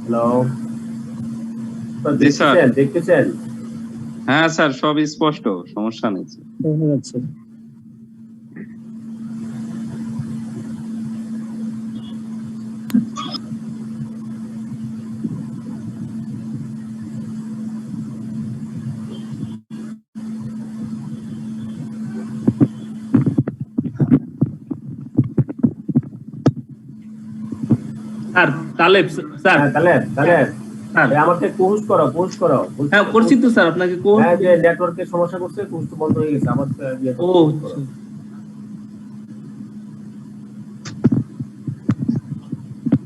Hello জি sir. দেখতেছেন? হ্যাঁ sir, সব স্পষ্ট, সমস্যা নেই। দেখা যাচ্ছে। স্যার তালেব স্যার, হ্যাঁ তালেব আমাকে কোর্স করো হ্যাঁ করছি তো স্যার, আপনাকে হ্যাঁ যে নেটওয়ার্কের সমস্যা করছে, কোর্স তো বন্ধ হয়ে গেছে আমার। ও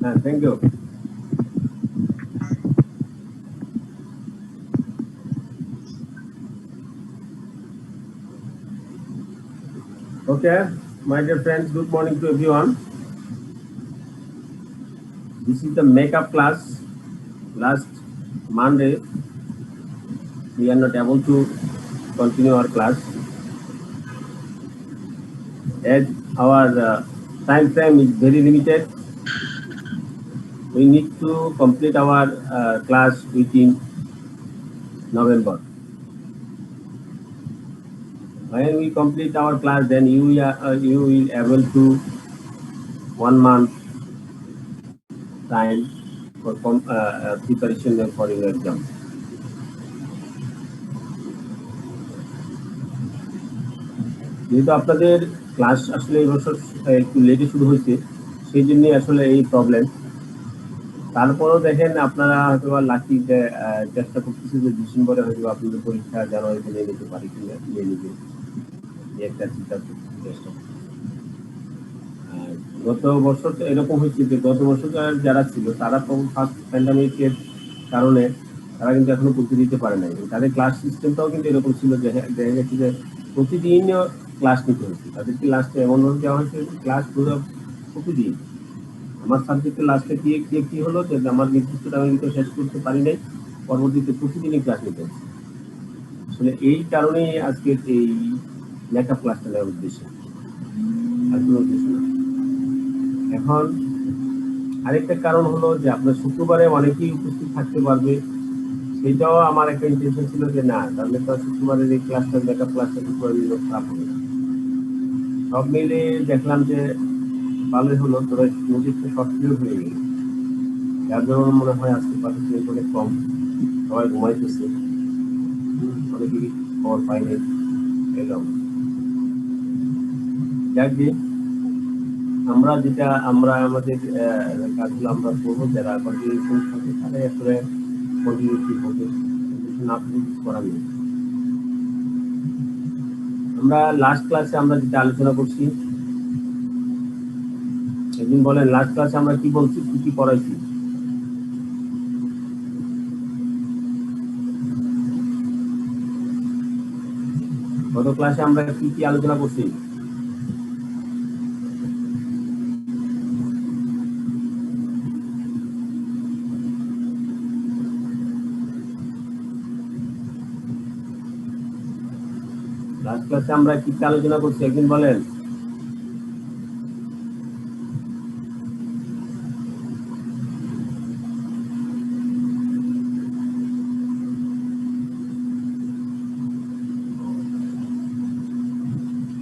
হ্যাঁ thank you. Okay, my dear friends, good morning to everyone. This is the makeup class. Last Monday, we are not able to continue our class as our time frame is very limited. We need to complete our class within November. When we complete our class, then you will able to 1 month time for preparation for your exam. যেহেতু আপনাদের class আসলে এই বছর একটু লেটে শুরু হয়েছে, সেই জন্য আসলে এই প্রবলেম। তারপরও দেখেন আপনারা হয়তো লাকি চেষ্টা করতেছে যে ডিসেম্বরে হয়তো আপনাদের পরীক্ষা জানুয়ারিতে নিয়ে নিতে পারি কিনা, নিয়ে নিবে একটা চিন্তা চেষ্টা। গত বছর তো এরকম হয়েছে যে গত বছর যারা ছিল তারা ফার্স্ট প্যান্ডামিকের কারণে তারা কিন্তু এখনো পরীক্ষা দিতে পারে নাই। তাদের ক্লাস সিস্টেমটাও কিন্তু এরকম ছিল যে দেখা গেছে যে প্রতিদিন ক্লাস নিতে হচ্ছে। তাদেরকে লাস্টে এমনভাবে দেওয়া হয়েছে ক্লাস পুরো প্রতিদিন। আমার সাবজেক্টের লাস্টে কি হলো যে আমার নির্দিষ্ট টাইমের ভিতরে শেষ করতে পারি নাই, পরবর্তীতে প্রতিদিনই ক্লাস নিতে হচ্ছে। আসলে এই কারণেই আজকের এই মেকআপ ক্লাসটা নেওয়ার উদ্দেশ্য, আর কোনো উদ্দেশ্য না। এখন আরেকটা কারণ হলো যে আপনার শুক্রবারে অনেকেই উপস্থিত থাকতে পারবে, সেটাও আমার একটা ইন্টেনশন ছিল যে না, তাহলে তো শুক্রবারের এই ক্লাসটা মেকআপ ক্লাসটা শুক্রবার খারাপ হবে না। সব মিলে দেখলাম যে ভালোই হলো, তবে নদীতে সক্রিয় হয়ে গেল, যার জন্য মনে হয় আজকে পার্টিসিপেন্ট অনেক কম, সবাই ঘুমাইতেছে, অনেকেই খবর পাইনি এলাম। যাক দিয়ে আমরা আমাদের কাজগুলো আমরা করবো, যারা কন্টিনিউশন থাকে তারাই আসলে কন্টিনিউটি হবে, না কিছু করার নেই। আমরা লাস্ট ক্লাসে আমরা যেটা আলোচনা করছি, একদিন বলেন লাস্ট ক্লাসে আমরা কি বলছি, কি পড়াইছি? গত ক্লাসে আমরা কি আলোচনা করছি? লাস্ট ক্লাসে আমরা কি আলোচনা করছি একদিন বলেন?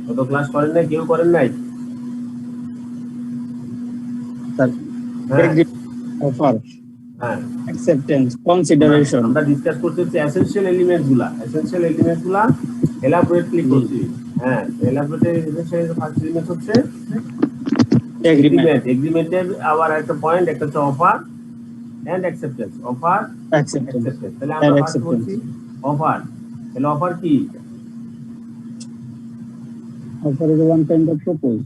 কত ক্লাস করেন নাই? কেউ করেন নাই? অফার, হ্যাঁ, অ্যাকসেপ্টেন্স, কনসিডারেশন। আমরা ডিসকাস করতে হচ্ছে এসেনশিয়াল এলিমেন্টসগুলা এলাবোরেটলি করছি। হ্যাঁ, এলাবোরেটের এসেনশিয়াল ফার্স্ট এলিমেন্ট হচ্ছে এগ্রিমেন্টের আবার একটা পয়েন্ট, একটা হচ্ছে offer and acceptance. Offer acceptance. তাহলে আমরা ফার্স্ট বলছি অফার। তাহলে অফার কি? Offer is one kind of propose.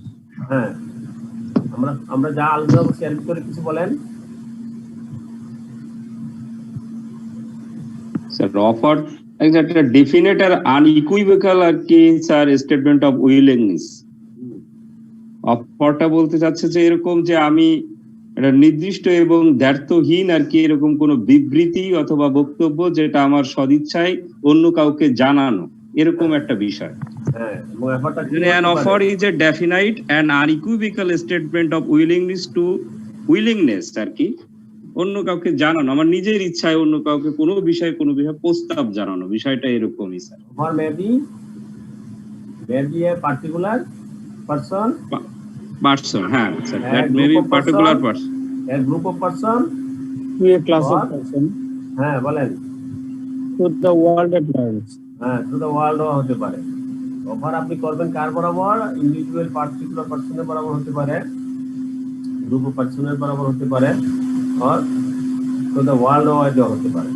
হ্যাঁ, আমরা যা আলোচনা করছি এর ভিতরে কিছু বলেন। স্যার অফার একটা ডেফিনেট আর আনইকুইভোকাল আর কি স্যার স্টেটমেন্ট অফ উইলিংনেস। অফারটা বলতে চাচ্ছে যে এরকম যে আমি একটা নির্দিষ্ট এবং দ্ব্যর্থহীন আর কি এরকম কোনো বিবৃতি অথবা বক্তব্য যেটা আমার সদিচ্ছায় অন্য কাউকে জানানো, এরকম একটা বিষয়। হ্যাঁ, এবং অফারটা an offer is a definite and unequivocal statement of willingness আর কি অন্য কাউকে জানানো, আমার নিজের ইচ্ছায় অন্য কাউকে কোনো বিষয়ে প্রস্তাব জানানো, বিষয়টা এরকমই স্যার। Offer may be a particular person, person, হ্যাঁ sir, a that may group be of particular person, person. a group of person, To a class of Or- person, হ্যাঁ বলেন, to the world at large. হ্যাঁ to the world হতে পারে। Offer আপনি করবেন কার বরাবর? Individual particular পার্সনের বরাবর হতে পারে, গ্রুপ অফ পার্সনের বরাবর হতে পারে, আর টু দ্য ওয়ার্ল্ড ওয়াইডও হতে পারে।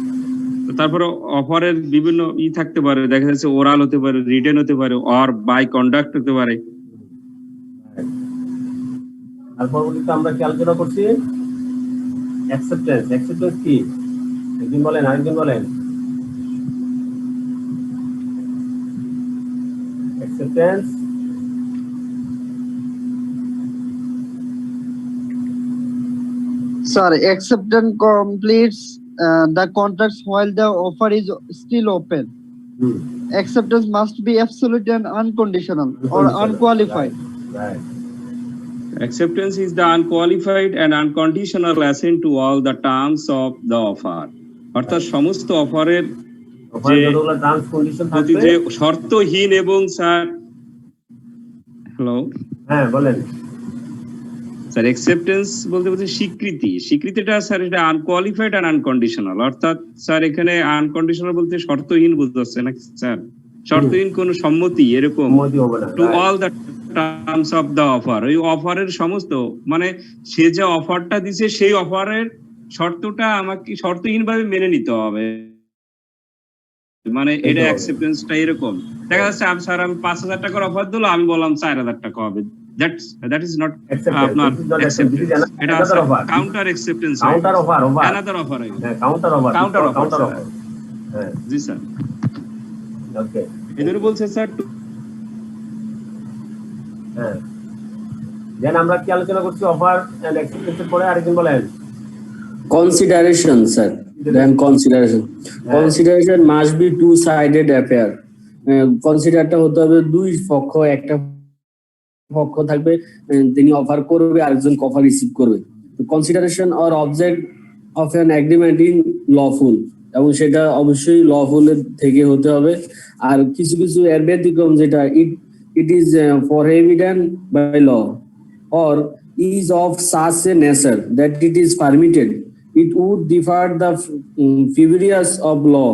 তারপরে অফারের বিভিন্ন থাকতে পারে, দেখা যাচ্ছে ওরাল হতে পারে, রিটেন হতে পারে, অর বাই কন্ডাক্ট হতে পারে। আর পরবর্তীতে আমরা কি আলোচনা করছি? অ্যাকসেপ্টেন্স। অ্যাকসেপ্টেন্স কি? একদিন বলেন, আরেকদিন বলেন। Acceptance Sir, acceptance completes the contracts while the offer is still open. Acceptance must be absolute and unconditional or unqualified. Right. Acceptance is the unqualified and unconditional assent to all the terms of the offer. অর্থাৎ সমস্ত অফারের offer যতগুলো terms condition প্রতি থাকবে, যে শর্তহীন এবং sir, hello হ্যাঁ বলেন। স্যার, অ্যাকসেপ্টেন্স বলতে বলতে স্বীকৃতিটা স্যার এটা আনকোয়ালিফাইড আর আনকন্ডিশনাল। অর্থাৎ স্যার এখানে আনকন্ডিশনাল বলতে শর্তহীন বুঝতে নাকি স্যার? শর্তহীন কোন সম্মতি এরকম সম্মতি হবে না। To all the terms of the offer, ওই অফারের সমস্ত, মানে সে যে অফারটা দিছে সেই অফারের শর্তটা আমাকে শর্তহীন ভাবে মেনে নিতে হবে, মানে এটা অ্যাকসেপ্টেন্সটা এরকম। দেখা যাচ্ছে স্যার আমি 5,000 টাকার অফার দিলাম, আমি বললাম 4,000 টাকা হবে, that is not আপনার acceptance, এটা counter acceptance, counter offer, another offer, হ্যাঁ counter offer, counter counter offer. Offer. হ্যাঁ জি স্যার, ওকে, এদের বলছে স্যার। হ্যাঁ দেন আমরা কি আলোচনা করছি? অফার এন্ড অ্যাকসেপ্টেন্সের পরে আরেকদিন বলেন। Consideration, sir. Then consideration. Consideration must be two-sided affair. কনসিডারটা হতে হবে দুই পক্ষ, একটা পক্ষ থাকবে তিনি অফার করবে, আরেকজন অফার রিসিভ করবে। Consideration or object of an agreement in lawful, এবং সেটা অবশ্যই লফুল থেকে হতে হবে। আর কিছু কিছু এর ব্যতিক্রম যেটা it is prohibited by law or is of such a nature that it is permitted, it would differ the privileges of law.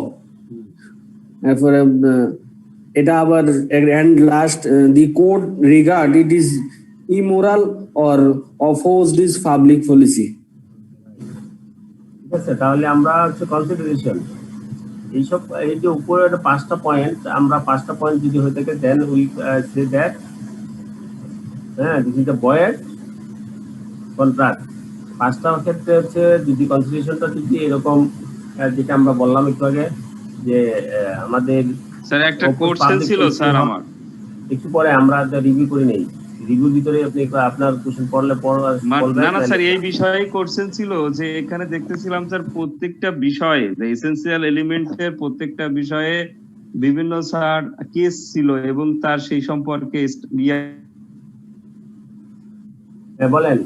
For এটা আবার and last the court regard it is immoral or oppose this public policy. ঠিক আছে, তাহলে আমরা হচ্ছে consideration, এইসব এই যে উপরে একটা 5টা পয়েন্ট, আমরা 5টা পয়েন্ট যদি হয়ে থাকে দেন উই সে দ্যাট হ্যাঁ this is the void contract. 5টা ক্ষেত্রে হচ্ছে যদি কনসিডারেশনটা যদি এরকম যেটা আমরা বললাম একটু আগে যে আমাদের স্যার একটা কোশ্চেন ছিল স্যার আমার, একটু পরে আমরা রিভিউ করে নেই, রিভিউর ভিতরে আপনি আপনার কোশ্চেন পড়লে না না স্যার এই বিষয়ে কোশ্চেন ছিল যে এখানে দেখতেছিলাম স্যার প্রত্যেকটা বিষয়ে এসেনশিয়াল এলিমেন্টের প্রত্যেকটা বিষয়ে বিভিন্ন স্যার কেস ছিল এবং তার সেই সম্পর্কে বলেন।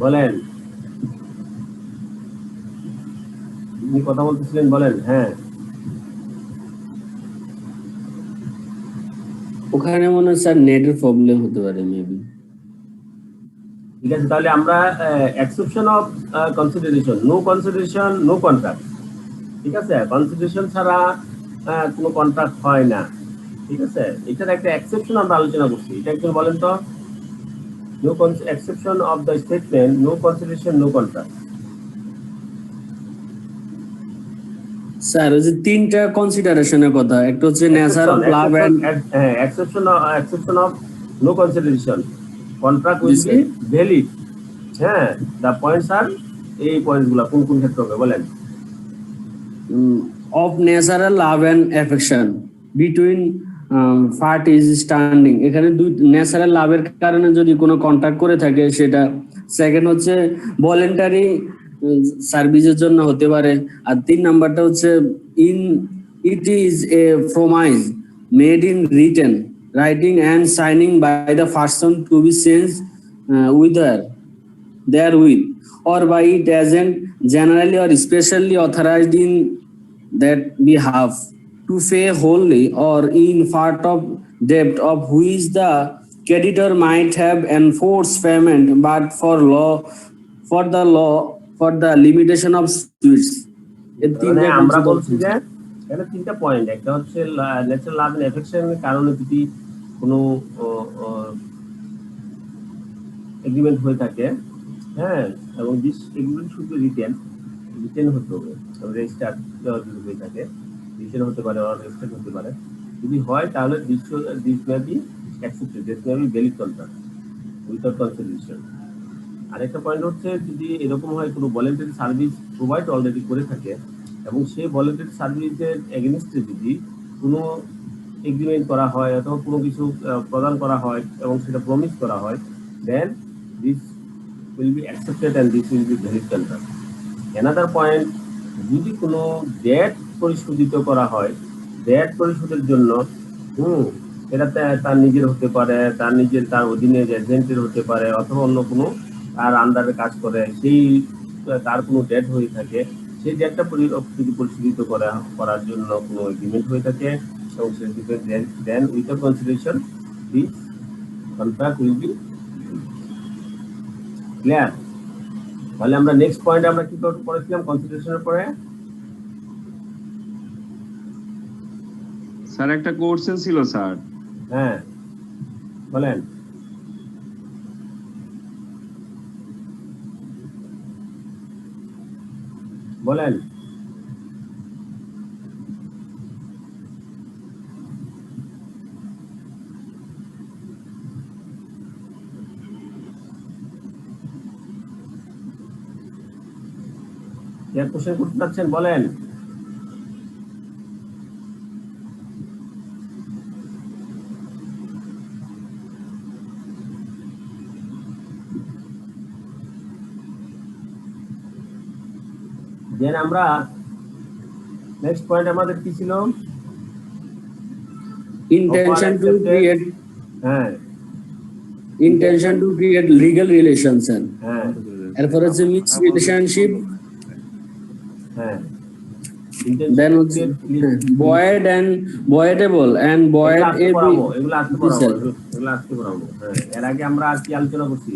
বলেন আপনি কথা বলতেছিলেন, বলেন। হ্যাঁ ওখানে মনে হয় স্যার নেটের প্রবলেম হতে পারে মেবি। ঠিক আছে, তাহলে আমরা exception of consideration, no consideration no contract. ঠিক আছে, কনসিডারেশন ছাড়া কোনো কন্ট্রাক্ট হয় না। ঠিক আছে, এটার একটা এক্সেপশন আমরা আলোচনা করছি, এটা একজন বলেন তো। No exception of the statement no consideration no contract. Sir ওই যে তিনটা কনসিডারেশনের কথা, একটা হচ্ছে nature of love and exception of no consideration, contract will be valid. হ্যাঁ, দ্য পয়েন্টস আর এই পয়েন্টসগুলো কোন কোন ক্ষেত্রে হবে বলেন। of natural love and affection between parties standing, এখানে দুই ন্যাচারাল লাভের কারণে যদি কোনো কন্ট্যাক্ট করে থাকে সেটা। সেকেন্ড হচ্ছে ভলেন্টারি সার্ভিসের জন্য হতে পারে। আর 3 নাম্বারটা হচ্ছে it is a promise made in written writing and signing by the person to be changed therewith, or by it agent generally or specially authorized in that behalf to pay wholly or in part of debt of which the creditor might have enforced payment, but for the limitation of suits. এই মানে তিনটা আমরা consider বলছি যে এখানে তিনটা point, একটা হচ্ছে ন্যাচারাল লাভ এন্ড এফেকশনের কারণে যদি কোনো এগ্রিমেন্ট হয়ে থাকে, হ্যাঁ, এবং this agreement should be written হতে হবে, রেজিস্টার যদি হয়ে থাকে, রিটেন হতে পারে অর রেজিস্টার হতে পারে। যদি হয় তাহলে this may be accepted, this may be valid contract without consideration. আরেকটা পয়েন্ট হচ্ছে যদি এরকম হয় কোনো ভলেন্টারি সার্ভিস প্রোভাইড অলরেডি করে থাকে এবং সেই ভলেন্টারি সার্ভিসের এগেনস্টে যদি কোনো এগ্রিমেন্ট করা হয় অথবা কোনো কিছু প্রদান করা হয় এবং সেটা প্রমিস করা হয়, then this will be accepted and this will be valid contract. Another point, যদি কোনো ডেট পরিশোধিত করা হয়, ডেট পরিশোধের জন্য এটা তার নিজের হতে পারে, তার অধীনে এজেন্টের হতে পারে, অথবা অন্য কোনো তার আন্ডারে কাজ করে, সেই তার কোনো ডেট হয়ে থাকে, সেই ডেটটা যদি পরিশোধিত করার জন্য কোনো এগ্রিমেন্ট হয়ে থাকে এবং সেই then without consideration this contract will be clear. তাহলে আমরা নেক্সট পয়েন্ট আমরা কি করেছিলাম কনসিডারেশনের পরে? স্যার একটা কোশ্চেন ছিল স্যার। হ্যাঁ বলেন। বলেন। কোশ্চেন করতে চাচ্ছেন, বলেন। দেন আমরা নেক্সট পয়েন্ট আমাদের কি ছিল? intention to create হ্যাঁ intention to create legal relations and হ্যাঁ এরপর হচ্ছে mixed relationship, হ্যাঁ then হচ্ছে void and voidable and void এগুলো আজকে পড়াবো। হ্যাঁ, এর আগে আমরা আর কি আলোচনা করছি?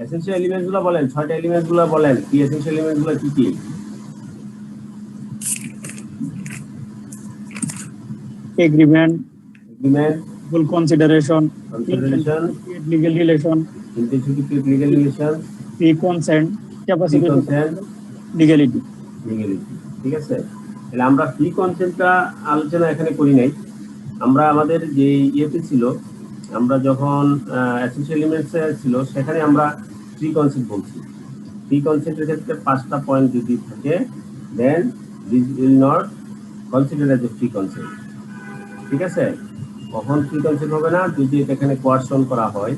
এসেনশিয়াল এলিমেন্টস গুলো বলেন, 6টা এলিমেন্টস গুলো বলেন, কি এসেনশিয়াল এলিমেন্টস গুলো কি কি? Agreement, agreement, full consideration, consideration, legal relation, intensity, legal relation, free consent, capacity, consent, legality. Legality. ঠিক আছে, তাহলে আমরা ফ্রি কনসেন্টটা আলোচনা এখানে করি নাই। আমরা আমাদের যে ইয়েতে ছিল, আমরা যখন এসেনশিয়াল এলিমেন্টস ছিল সেখানে আমরা ফ্রি কনসেন্ট বলছি। ফ্রি কনসেন্টের ক্ষেত্রে 5টা পয়েন্ট যদি থাকে, then this will not consider as a free consent. ঠিক আছে, কখন ফ্রি কনসেন্ট হবে না? যদি এটা এখানে কোয়ারশন করা হয়,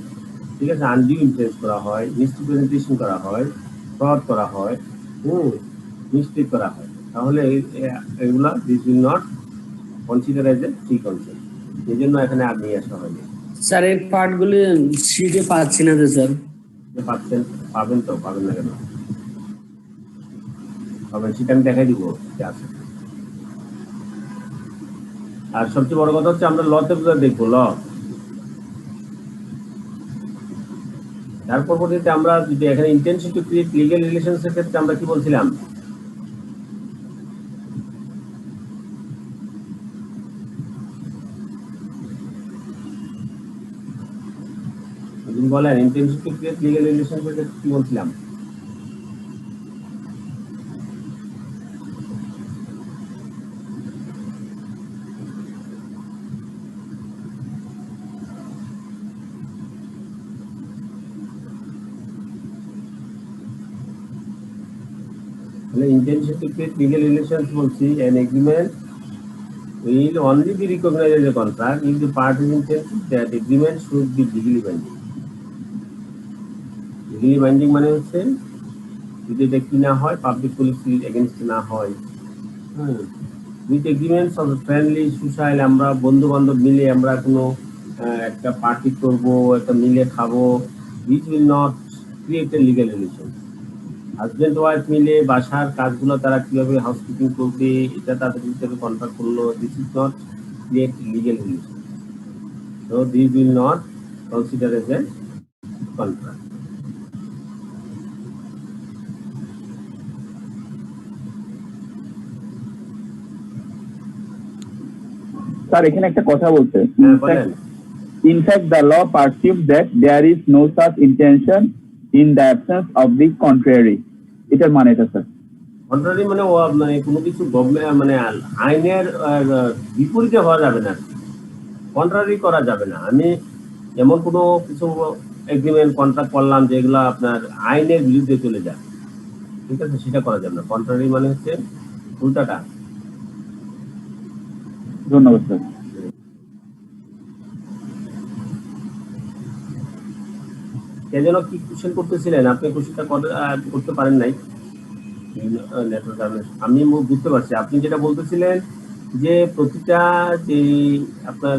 ঠিক আছে, আনডিউ ইনফ্লুয়েন্স করা হয়, মিসরিপ্রেজেন্টেশন করা হয়, ফ্রড করা হয়, মিস্টেক করা হয়, তাহলে এগুলা this will not consider as a free consent. এই জন্য এখানে আর নিয়ে আসা হয়নি। স্যার এই পার্টগুলি শিটে পাচ্ছি না তো স্যার। পাচ্ছেন, পাবেন তো, পাবেন না কেন? পাবেন, সেটা আমি দেখাই দিব যে আছে। আর সবচেয়ে বড় কথা হচ্ছে আমরা লতে দেখবো, ল। তার পরবর্তীতে আমরা যদি এখানে intention to create legal relations এর ক্ষেত্রে আমরা কি বলছিলাম? বলেন, intention to create legal relations এর ক্ষেত্রে কি বলছিলাম? Intention to create legal relations বলছি, an agreement will only be recognized as a contract if the parties intend that agreement should be legally binding. Legally binding মানে হচ্ছে যদি এটা কি না হয়, পাবলিক পলিসি এগেইনস্ট না হয়, with agreements of friendly social, আমরা বন্ধু বান্ধব মিলে আমরা কোনো একটা পার্টি করব, একটা মিলে খাবো, this will not create a legal relation. Husband wife মিলে বাসার কাজগুলো তারা কিভাবে হাউসকিপিং করবে এটা তাদের ভিতরে কন্ট্রাক্ট করলো, this is not create legal relation. So this will not consider as a contract. Sir এখানে একটা কথা বলতে, বলেন। in fact the law perceives that there is no such intention in the absence of the contrary. এটার মানে এটা sir. Contrary মানে মানে কোনো কিছু গভর্নমেন্ট মানে আইনের বিপরীতে হওয়া যাবে না, কন্ট্রারি করা যাবে না। আমি এমন কোনো কিছু এগ্রিমেন্ট কন্ট্রাক্ট করলাম যেগুলো আপনার আইনের বিরুদ্ধে চলে যায়, ঠিক আছে, সেটা করা যাবে না। কন্ট্রারি মানে হচ্ছে উল্টাটা। ধন্যবাদ স্যার। কে যেন কি কোশ্চেন করতেছিলেন, আপনি কোশ্চেনটা করতে পারেন নাই। আমি বুঝতে পারছি আপনি যেটা বলতেছিলেন যে প্রতিটা যে আপনার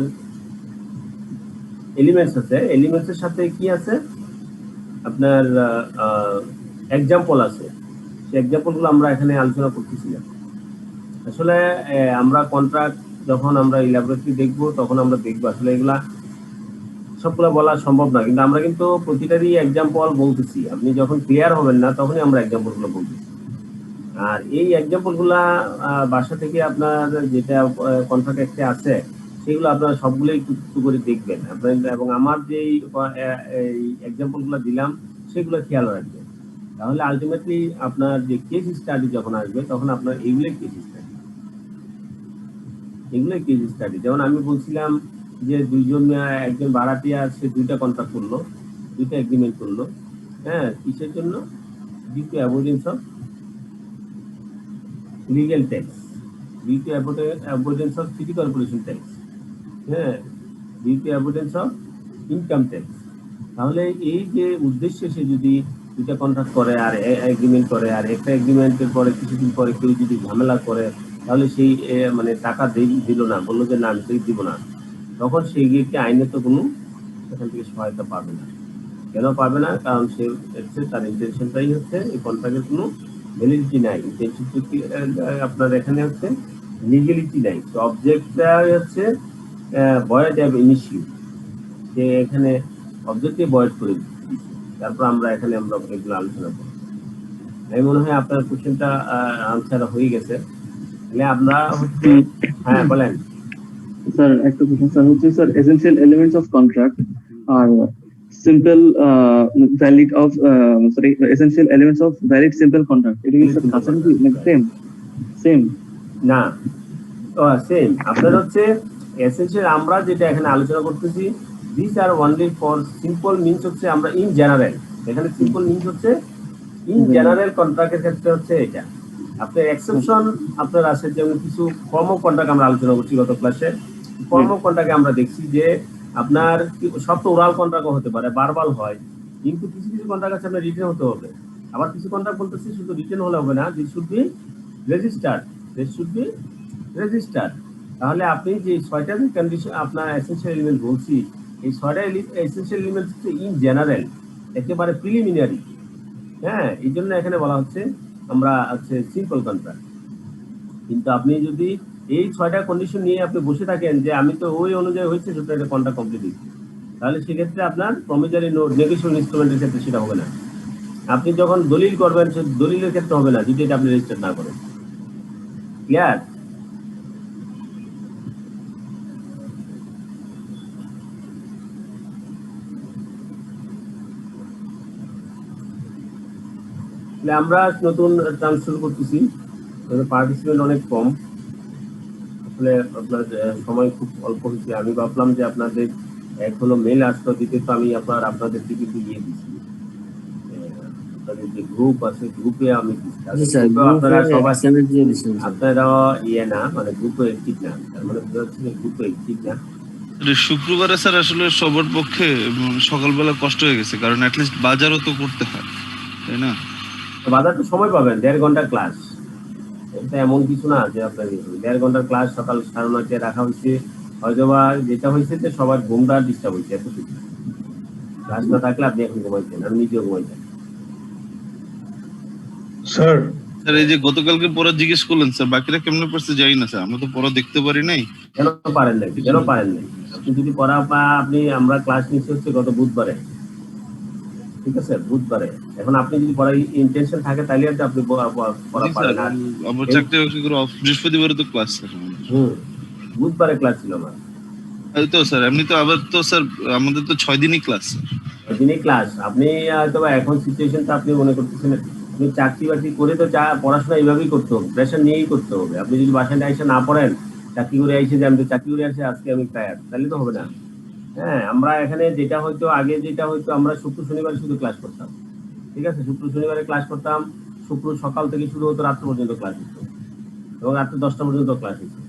এলিমেন্টস আছে, এলিমেন্টসের সাথে কি আছে আপনার এক্সাম্পল আছে, সেই এক্সাম্পলগুলো আমরা এখানে আলোচনা করতেছিলাম। আসলে আমরা কন্ট্রাক্ট যখন আমরা ইলাবোরেটলি দেখবো তখন আমরা দেখবো আসলে এগুলা সবগুলো বলা সম্ভব না, কিন্তু আমরা কিন্তু প্রতিটারই এক্সাম্পল বলতেছি। আপনি যখন ক্লিয়ার হবেন না তখনই আমরা এক্সাম্পলগুলো বলতেছি। আর এই এক্সাম্পলগুলা বাসা থেকে আপনার যেটা কন্ট্রাক্ট অ্যাক্টে আছে সেগুলো আপনারা সবগুলোই একটু করে দেখবেন আপনার, এবং আমার যে এক্সাম্পলগুলো দিলাম সেগুলো খেয়াল রাখবেন। তাহলে আলটিমেটলি আপনার যে কেস স্টাডি যখন আসবে তখন আপনার এগুলোই কেস স্টাডি, এগুলোই কেস স্টাডি। যেমন আমি বলছিলাম যে একজন ভাড়াটিয়া সে দুইটা কন্ট্রাক্ট করলো, দুইটা এগ্রিমেন্ট করলো, হ্যাঁ, কিসের জন্য? Due to avoidance of legal tax, due to avoidance of city corporation tax, হ্যাঁ, due to avoidance of income tax. তাহলে এই যে উদ্দেশ্যে সে যদি দুইটা কন্ট্রাক্ট করে আর এগ্রিমেন্ট করে, আর একটা এগ্রিমেন্টের পরে কিছুদিন পরে কেউ যদি ঝামেলা করে তাহলে সেই মানে টাকা দিল না, বললো যে না আমি তো দিব না, তখন সেই গিয়ে আইনে তো কোনো সেখান থেকে সহায়তা পাবে না। কেন পাবে না? কারণ সে হচ্ছে তার ইন্টেনশনটাই হচ্ছে এই কন্ট্রাক্টের কোনো ভ্যালিডিটি নাই, ইন্টেনশন আপনার এখানে হচ্ছে লিগ্যালিটি নাই। তো অবজেক্টটা হচ্ছে ভয়েড অ্যাব ইনিশিও, সে এখানে অবজেক্টে ভয়েড করে দিচ্ছে। তারপর আমরা এখানে আমরা এগুলো আলোচনা করব। আমি মনে হয় আপনার কোশ্চেনটা আনসার হয়ে গেছে। তাহলে আমরা হচ্ছে হ্যাঁ বলেন স্যার। একটা কোশ্চেন স্যার হচ্ছে sir essential elements of contract আর simple valid of sorry essential elements of valid simple contract, এটা কি স্যার কাছাকাছি নাকি সেম না? সেম আপনার হচ্ছে এসেনশিয়াল আমরা যেটা এখানে আলোচনা করতেছি this are only for simple means হচ্ছে আমরা ইন জেনারেল, এখানে সিম্পল মিনস হচ্ছে ইন জেনারেল কন্ট্রাক্টের ক্ষেত্রে হচ্ছে এটা। আপনার এক্সেপশন আপনার আছে, যেমন কিছু ফর্ম অফ কন্ট্রাক্ট আমরা আলোচনা করছি গত ক্লাসে। ফর্ম অফ কন্ট্রাক্টে আমরা দেখছি যে আপনার সব তো ওরাল কন্ট্রাক্টও হতে পারে, বারবাল হয়, কিন্তু কিছু কিছু কন্ট্রাক্ট আছে আপনার রিটেন হতে হবে। আবার কিছু কন্ট্রাক্ট বলতেছি শুধু রিটেন হলে হবে না, this should be registered, this should be registered. তাহলে আপনি যে ছয়টা যে কন্ডিশন আপনার এসেনশিয়াল এলিমেন্ট বলছি, এই ছয়টা এসেনশিয়াল এলিমেন্ট হচ্ছে ইন জেনারেল, একেবারে প্রিলিমিনারি। হ্যাঁ, এই জন্য এখানে বলা হচ্ছে আমরা হচ্ছে সিম্পল কন্ট্রাক্ট। কিন্তু আপনি যদি এই ছয়টা কন্ডিশন নিয়ে আপনি বসে থাকেন যে আমি তো ওই অনুযায়ী হয়েছে সুতরাং একটা কন্ট্রাক্ট কমপ্লিট দিচ্ছি, তাহলে সেক্ষেত্রে আপনার প্রমিজারি নোট নেগোশিয়েশন ইনস্ট্রুমেন্টের ক্ষেত্রে সেটা হবে না। আপনি যখন দলিল করবেন দলিলের ক্ষেত্রে হবে না যদি এটা আপনি রেজিস্টার না করেন। ক্লিয়ার? আমরা নতুন টার্ম শুরু করতেছি, পার্টিসিপেন্ট অনেক কম, আসলে আপনার সময় খুব অল্প হয়েছে। আমি ভাবলাম যে আপনাদের এখনো মেল আসলো দিতে, তো আমি আপনাদের দিকে দিয়ে দিচ্ছি। আপনাদের যে গ্রুপ আছে গ্রুপে আমি আপনারা সবাই আপনারা ইয়ে না মানে গ্রুপে ঠিক না, তার মানে বোঝা যাচ্ছে যে গ্রুপে ঠিক না। শুক্রবারে স্যার আসলে সবার পক্ষে সকালবেলা কষ্ট হয়ে গেছে, কারণ অ্যাটলিস্ট বাজারও তো করতে হয়, তাই না? বাজার তো সময় পাবেন, 1.5 ঘন্টার ক্লাস, এটা এমন কিছু না যে আপনার 1.5 ঘন্টার ক্লাস সকাল 9:30 রাখা হয়েছে, হয়তোবা যেটা হয়েছে যে সবার ঘুমটা ডিস্টার্ব হয়েছে এতটুকু। ক্লাস না থাকলে আপনি এখন ঘুমাইছেন, আমি নিজেও ঘুমাইছেন। স্যার স্যার এই যে গতকালকে পড়া জিজ্ঞেস করলেন স্যার, বাকিরা কেমনে পড়ছে জানি না স্যার, আমরা তো পড়া দেখতে পারি নাই। কেন পারেন নাই? কেন পারেন নাই? আপনি যদি পড়া বা আমরা ক্লাস নিচ্ছি হচ্ছে গত বুধবারে, ঠিক আছে, বুধবারে। এখন আপনি যদি পড়ার ইন্টেনশন থাকে তাহলে আর আপনি পড়া পারেন না। আমার চাকরি বাকরি করে বৃহস্পতিবারে তো ক্লাস স্যার। বুধবারে ক্লাস ছিল আমার। এই তো স্যার এমনি তো আবার তো স্যার আমাদের তো 6 দিনই ক্লাস স্যার। 6 দিনই ক্লাস। আপনি হয়তো এখন সিচুয়েশনটা আপনি মনে করতেছেন আপনি চাকরি বাকরি করে তো পড়াশোনা এইভাবেই করতে হবে, প্রেশার নিয়েই করতে হবে। আপনি যদি বাসায় এসে না পড়েন, চাকরি করে এসে যে আমি তো চাকরি করে আসে আজকে আমি টায়ার্ড, তাহলে তো হবে না। হ্যাঁ, আমরা এখানে যেটা হয়তো আগে যেটা হয়তো আমরা শুক্র শনিবার শুধু ক্লাস করতাম, ঠিক আছে, শুক্র শনিবারে ক্লাস করতাম। শুক্র সকাল থেকে শুরু হতো রাত্র পর্যন্ত ক্লাস হতো এবং রাত্রে 10টা পর্যন্ত ক্লাস হতো।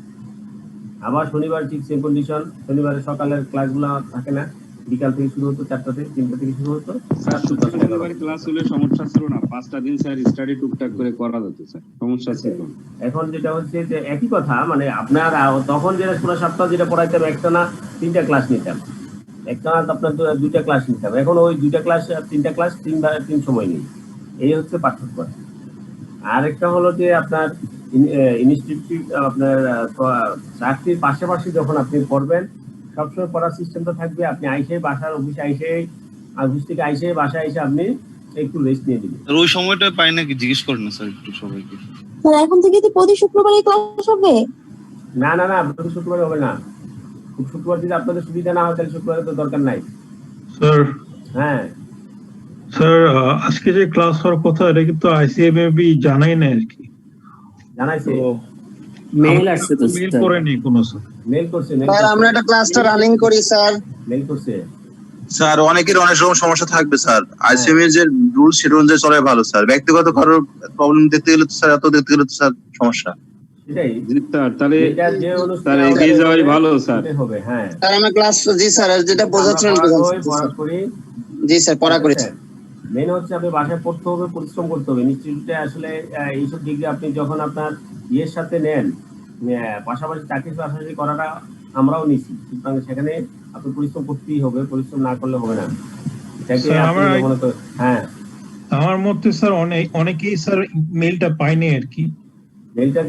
আবার শনিবার ঠিক সেম কন্ডিশন, শনিবারে সকালের ক্লাসগুলো থাকে না, বিকাল থেকে শুরু হতো 4টা থেকে 3টা থেকে শুরু হতো। শনিবার ক্লাস হলে সমস্যা ছিল না, 5টা দিন স্যার স্টাডি টুকটাক করে করা যেত স্যার, সমস্যা ছিল না। এখন যেটা হচ্ছে যে একই কথা, মানে আপনার তখন যেটা পুরো সপ্তাহ যেটা পড়াইতাম একটা না 3টা ক্লাস নিতাম, একটা না আপনার 2টা ক্লাস নিতাম। এখন ওই 2টা ক্লাস 3টা ক্লাস 3 সময় নেই, এই হচ্ছে পার্থক্য। আর একটা হলো যে আপনার ইনস্টিটিউট আপনার চাকরির পাশাপাশি যখন আপনি পড়বেন সবসময় পড়ার সিস্টেমটা থাকবে। আপনি আইসে বাসার অফিসে আইসে, অফিস থেকে আইসে বাসায় এসে আপনি একটু রেস্ট নিয়ে দিবেন। ওই সময়টা পাই নাকি জিজ্ঞেস করেন না স্যার একটু সবাইকে। স্যার এখন থেকে কি প্রতি শুক্রবারে ক্লাস হবে? না না না, প্রতি শুক্রবারে হবে না। শুক্রবার যদি আপনাদের সুবিধা না হয় তাহলে শুক্রবারে তো দরকার নাই। স্যার হ্যাঁ স্যার আজকে যে ক্লাস হওয়ার কথা এটা কিন্তু আইসিএমএবি জানাই না আর কি, জানাইছে, মেইল আসছে তো মেইল করেনি কোনো স্যার। মেল করছে, স্যার আমরা একটা ক্লাসটা রানিং করি স্যার। মেল করছে স্যার অনেকের অনেক রকম সমস্যা থাকবে স্যার, আইসিএম এর যে রুল সেটা অনুযায়ী চলে ভালো স্যার, ব্যক্তিগত কারোর প্রবলেম দেখতে গেলে তো স্যার এত দেখতে গেলে তো স্যার সমস্যা। সেটাই স্যার, তাহলে এটা যে স্যার এগিয়ে যাওয়াই ভালো স্যার। হবে। হ্যাঁ স্যার আমরা ক্লাস, জি স্যার যেটা বোঝাচ্ছেন পড়া করি, জি স্যার পড়া করেছি। মেন হচ্ছে আপনি বাসায় পড়তে হবে, পরিশ্রম করতে হবে। ইনস্টিটিউটে আসলে এইসব ডিগ্রি আপনি যখন আপনার ইয়ের সাথে নেন, পাশাপাশি চাকরির পাশাপাশি করাটা আমরাও নিছি, সুতরাং সেখানে আপনি পরিশ্রম করতেই হবে, পরিশ্রম না করলে হবে না। এটাকে আপনি মনে করেন। হ্যাঁ আমার মতে স্যার অনেকেই স্যার মেইলটা পায়নি আর কি। মেইলটা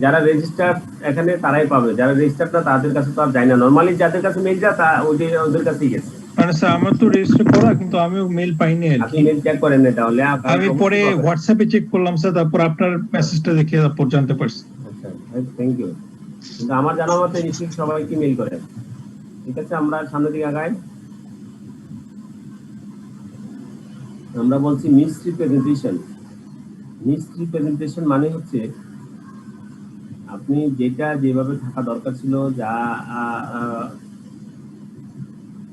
যারা রেজিস্টার এখানে তারাই পাবে, যারা রেজিস্টার না তাদের কাছে তো আর যায় না। নরমালি যাদের কাছে মেইল যায় তা ওদের কাছেই গেছে। মানে স্যার আমার তো রেজিস্টার করা কিন্তু আমিও মেইল পাইনি আর আপনি কি। মেইল চেক করেন না তাহলে? আমি পরে হোয়াটসঅ্যাপে চেক করলাম স্যার, তারপর আপনার মেসেজটা দেখে তারপর জানতে পারছি। আচ্ছা থ্যাংক ইউ। কিন্তু আমার জানা মতে নিশ্চয়ই সবাইকে মেইল করেন। ঠিক আছে, আমরা সামনের দিকে আগাই। আমরা বলছি মিস রিপ্রেজেন্টেশন। মিস রিপ্রেজেন্টেশন মানে হচ্ছে আপনি যেটা যেভাবে থাকা দরকার ছিল, যা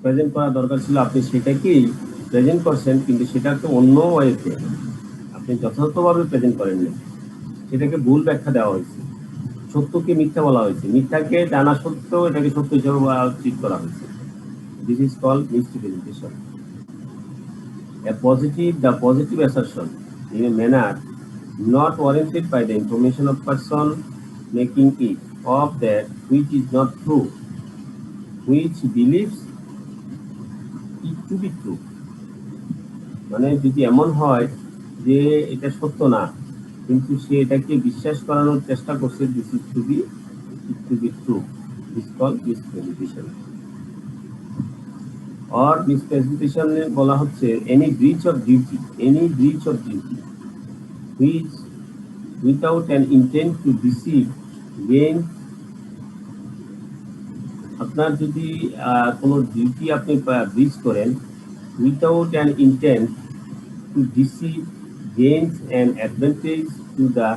প্রেজেন্ট করা দরকার ছিল, আপনি সেটাকেই প্রেজেন্ট করছেন, কিন্তু সেটা তো অন্য ওয়েতে আপনি যথাযথভাবে প্রেজেন্ট করেননি, সেটাকে ভুল ব্যাখ্যা দেওয়া হয়েছে, সত্যকে মিথ্যা বলা হয়েছে, মিথ্যাকে জানা সত্ত্বেও এটাকে সত্য হিসেবে ট্রিট করা হয়েছে। This is called misrepresentation. The positive assertion in a manner not warranted by the information of person making it of that which is not true, which believes it to be true. মানে যদি এমন হয় যে এটা সত্য না, কিন্তু সে এটাকে বিশ্বাস করানোর চেষ্টা করছে, this is to be true, this call mispresentation. or mispresentation বলা হচ্ছে any breach of duty which without an intent to deceive gain। আপনার যদি কোনো ডিউটি আপনি ব্রিচ করেন without an intent to deceive gains an advantage to the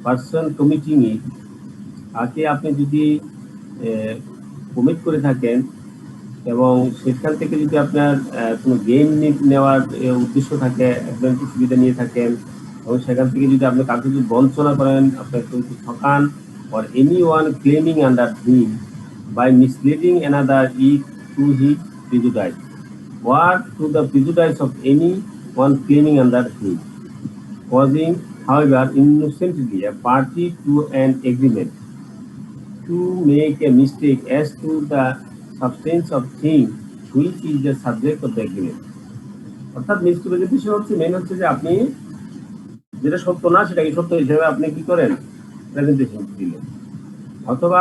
person committing it, আগে আপনি যদি কমিট করে থাকেন এবং সেখান থেকে যদি আপনার কোনো গেম নেওয়ার উদ্দেশ্য থাকে, অ্যাডভান্টেজ সুবিধা নিয়ে থাকেন, এবং সেখান থেকে যদি আপনি কাউকে যদি বঞ্চনা করেন, আপনার কেউ ঠকান, or anyone claiming under him by misleading another to his prejudice, or to the prejudice of anyone claiming under him, causing however innocently a party to an agreement to make a mistake as to the substance of thing which is the subject of the agreement. অর্থাৎ misrepresentation হচ্ছে main হচ্ছে যে আপনি যেটা সত্য না সেটাকে সত্য হিসেবে আপনি কি করেন প্রেজেন্টেশন দিলেন, অথবা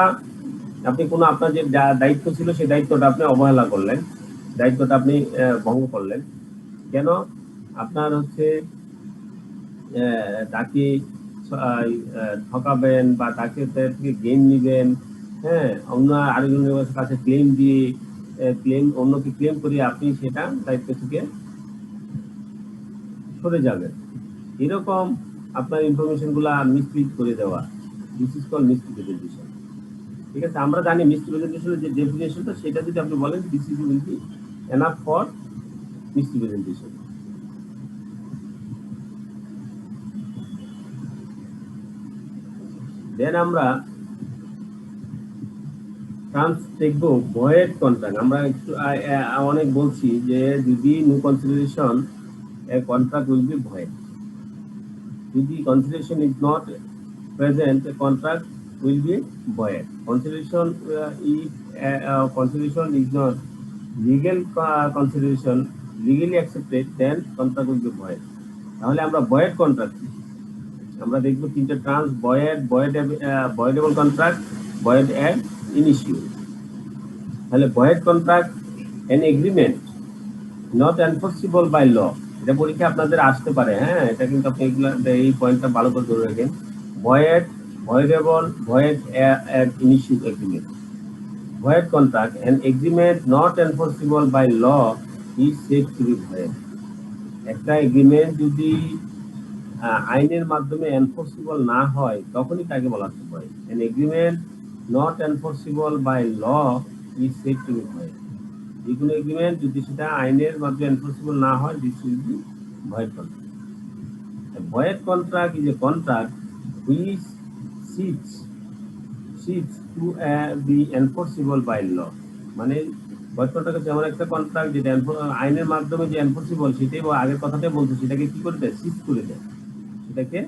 আপনি কোনো আপনার যে দায়িত্ব ছিল সেই দায়িত্বটা আপনি অবহেলা করলেন, দায়িত্বটা আপনি ভঙ্গ করলেন। কেন? আপনার হচ্ছে তাকে ঠকাবেন বা তাকে থেকে গেম নিবেন, হ্যাঁ, অন্য আরেকজনের কাছে ক্লেম দিয়ে অন্যকে ক্লেম করিয়ে আপনি সেটা দায়িত্ব থেকে সরে যাবেন। এরকম আপনার ইনফরমেশন গুলা মিসলিড করে দেওয়া, দিস ইজ কল্ড মিসরিপ্রেজেন্টেশন। ঠিক আছে, আমরা জানি মিসরিপ্রেজেন্টেশনের যে ডেফিনেশনটা সেটা যদি আপনি বলেন this is will be enough for misrepresentation. Then আমরা দেখবো ভয়েড কন্ট্রাক্ট। আমরা একটু অনেক বলছি যে যদি no consideration a contract will be void. If the consideration is not present, a contract will be void. Consideration if consideration is not legal consideration legally accepted, then contract will be void. তাহলে আমরা void contract আমরা দেখব তিনটা terms: voidable contract, void and initio। তাহলে void contract an agreement not enforceable by law। এটা পরীক্ষা আপনাদের আসতে পারে, হ্যাঁ, এটা কিন্তু আপনি এই পয়েন্টটা ভালো করে ধরে রাখেন। voidable, void and initio agreement। void contract an agreement not enforceable by law is said to be void। একটা এগ্রিমেন্ট যদি আইনের মাধ্যমে এনফোর্সেবল না হয় তখনই তাকে বলা হচ্ছে void। an agreement not enforceable by law is said to be void। যে কোনো এগ্রিমেন্ট যদি সেটা আইনের মাধ্যমে এনফোর্সেবল না হয়, this will be void contract. Void contract is a contract which সিটস to be enforceable by law. মানে ভয়েড কন্ট্রাক্ট হচ্ছে এমন একটা কন্ট্রাক্ট যেটা আইনের মাধ্যমে যে এনফোর্সেবল সেটাই আগের কথাটাই বলছে, সেটাকে কি করে দেয়? সিজ করে দেয়, সেটাকে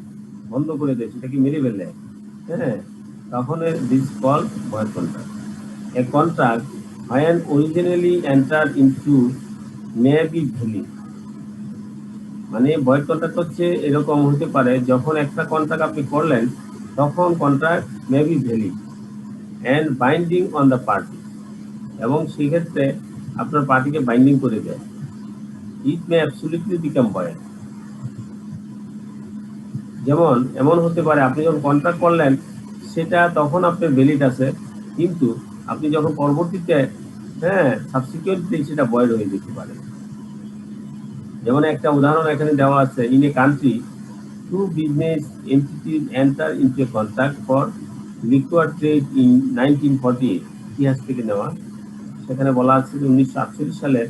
বন্ধ করে দেয়, সেটাকে মেরে ফেলে, হ্যাঁ, তখন this call void contract. A contract when originally entered into may be valid। মানে ভয়েড কন্ট্রাক্ট হচ্ছে এরকম হতে পারে যখন একটা কন্ট্রাক্ট আপনি করলেন তখন contract may be valid and binding on the party, এবং সেক্ষেত্রে আপনার পার্টিকে বাইন্ডিং করে দেয়। It may absolutely become void. যেমন এমন হতে পারে আপনি যখন কন্ট্রাক্ট করলেন সেটা তখন আপনার ভ্যালিড আছে, কিন্তু আপনি যখন পরবর্তীতে সাবসিকুয়েন্টলি সেটা ভয়েড হয়ে যেতে পারে। যেমন একটা উদাহরণ এখানে দেওয়া আছে: in a country to business entities enter into a contract for লিকুয়ার trade in 1948। ইতিহাস থেকে নেওয়া, সেখানে বলা আছে যে 1948 সালে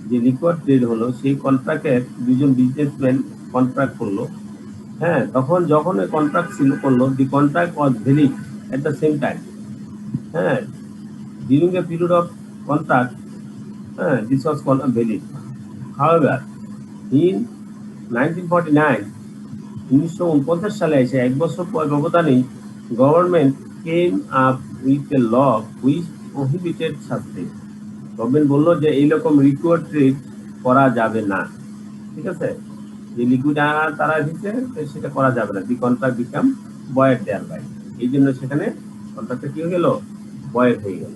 যে লিকুয়ার ট্রেড হলো সেই কন্ট্রাক্টের দুজন বিজনেসম্যান কন্ট্রাক্ট করলো, হ্যাঁ, তখন যখন কন্ট্রাক্ট করলো the contract was valid at the same time, হ্যাঁ, during a period of contract, this was called valid. However, in 1949, 1949 সালে এসে এক বছর পর ব্যবধানে government came up with a law which prohibited such things। Government বললো যে এইরকম লিকুইড ট্রেড করা যাবে না, ঠিক আছে, যে লিকুইড তারা দিচ্ছে সেটা করা যাবে না। The contract become void thereby. এই জন্য সেখানে কন্ট্রাক্টটা কি হয়ে গেল? ভয়েড হয়ে গেল।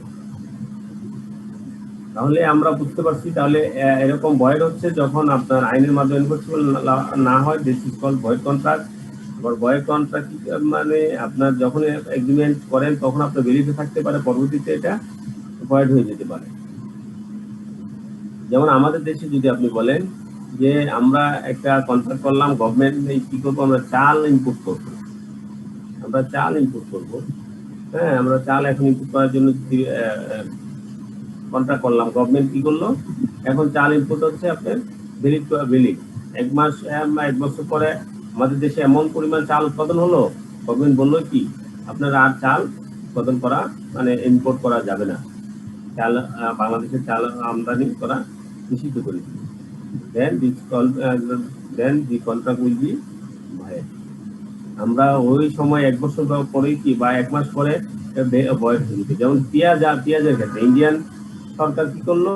তাহলে আমরা বুঝতে পারছি তাহলে এরকম ভয়েড হচ্ছে যখন আপনার আইনের মাধ্যমে এনফোর্সেবল না হয়, this is called void contract. আবার ভয়েড কন্ট্রাক্ট মানে আপনার যখন এগ্রিমেন্ট করেন তখন আপনার ভ্যালিডে থাকতে পারে, পরবর্তীতে এটা ভয়েড হয়ে যেতে পারে। যেমন আমাদের দেশে যদি আপনি বলেন যে আমরা একটা কন্ট্রাক্ট করলাম, গভর্নমেন্ট কি করবো, আমরা চাল ইনপুট করবো, হ্যাঁ, আমরা চাল এখন ইনপুট করার জন্য কন্ট্রাক্ট করলাম, গভর্নমেন্ট কি করলো, এখন চাল ইনপুট হচ্ছে আপনার ভ্যালিড। এক বছর পরে আমাদের দেশে এমন পরিমাণ চাল উৎপাদন হলো, গভর্নমেন্ট বললো কি আপনার আর চাল উৎপাদন করা মানে ইম্পোর্ট করা যাবে না, চাল বাংলাদেশের চাল আমদানি করা নিষিদ্ধ করে দিল। then the contract will be void। আমরা ওই সময় 1 বছর পরে কি বা 1 মাস পরে ভয়েড হয়ে যেত। যেমন পেঁয়াজের ক্ষেত্রে ইন্ডিয়ান সরকার কি করলো,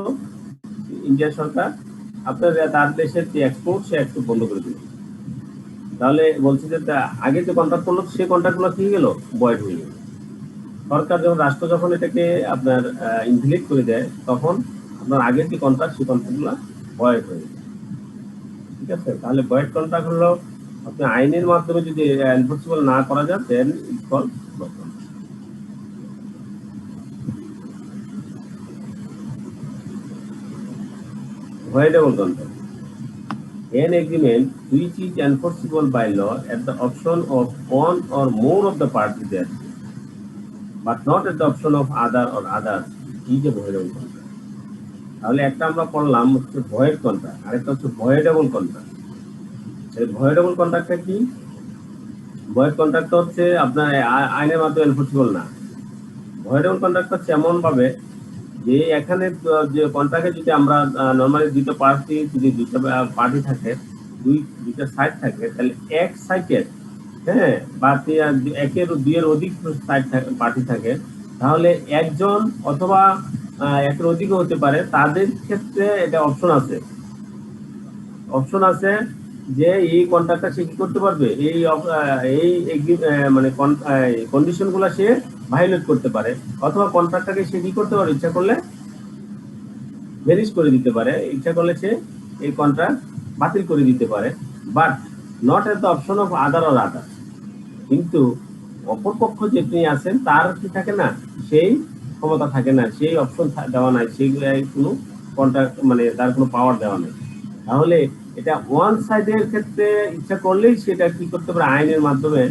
ইন্ডিয়া সরকার আপনার তার দেশের যে এক্সপোর্ট সে এক্সপোর্ট বন্ধ করে দিল। তাহলে বলছি যে আগে যে কন্ট্রাক্ট করলো সে কন্ট্রাক্টগুলো কি গেল, ভয়েড হয়ে গেল। সরকার রাষ্ট্র যখন এটাকে আপনার ইনভ্যালিড করে দেয় তখন আপনার আগের যে কন্ট্রাক্ট সেই কন্ট্রাক্টগুলো ভয়েড হয়ে যায়। ঠিক আছে, তাহলে ভয়েড কন্ট্রাক্ট হলো আপনি আইনের মাধ্যমে যদি এনফোর্সেবল না করা যায় then it's called voidable contract. An agreement which is enforceable by law at the option of one or more of the parties there, but not at the option of other or others, is a voidable contract. তাহলে একটা আমরা পড়লাম হচ্ছে void contract, আরেকটা হচ্ছে voidable contract. এই ভয়েডেবল কন্ট্রাক্টটা কি? Void contract হচ্ছে আপনার আইনের মাধ্যমে এনফোর্সেবল না। ভয়েডেবল কন্ট্রাক্ট হচ্ছে এমন ভাবে যে এখানে যে কন্ট্রাক্টে যদি আমরা নরমালি দুটো পার্টি যদি দুটো পার্টি থাকে, দুইটা সাইড থাকে, তাহলে এক সাইডের হ্যাঁ বা একের দুইয়ের অধিক সাইড পার্টি থাকে, তাহলে একজন অথবা একের অধিক হতে পারে, তাদের ক্ষেত্রে এটা অপশন আছে যে এই কন্ট্রাক্টটা সে কি করতে পারবে, এই মানে কন্ডিশন গুলা সে ভায়োলেট করতে পারে, অথবা কন্ট্রাক্টটাকে সে কি করতে পারে, ইচ্ছা করলে ভেরিস করে দিতে পারে, ইচ্ছা করলে সে এই কন্ট্রাক্ট বাতিল করে দিতে পারে, but not at the option of other or other. কিন্তু অপরপক্ষ যেটি আছেন তার কি থাকে না, সেই ক্ষমতা থাকে না, সেই অপশন দেওয়া নাই, সেইগুলাই কোনো কন্ট্রাক্ট মানে তার কোনো পাওয়ার দেওয়া নেই। তাহলে এটা ওয়ান সাইডের ক্ষেত্রে ইচ্ছা করলেই সেটা কি করতে পারে, আইনের মাধ্যমে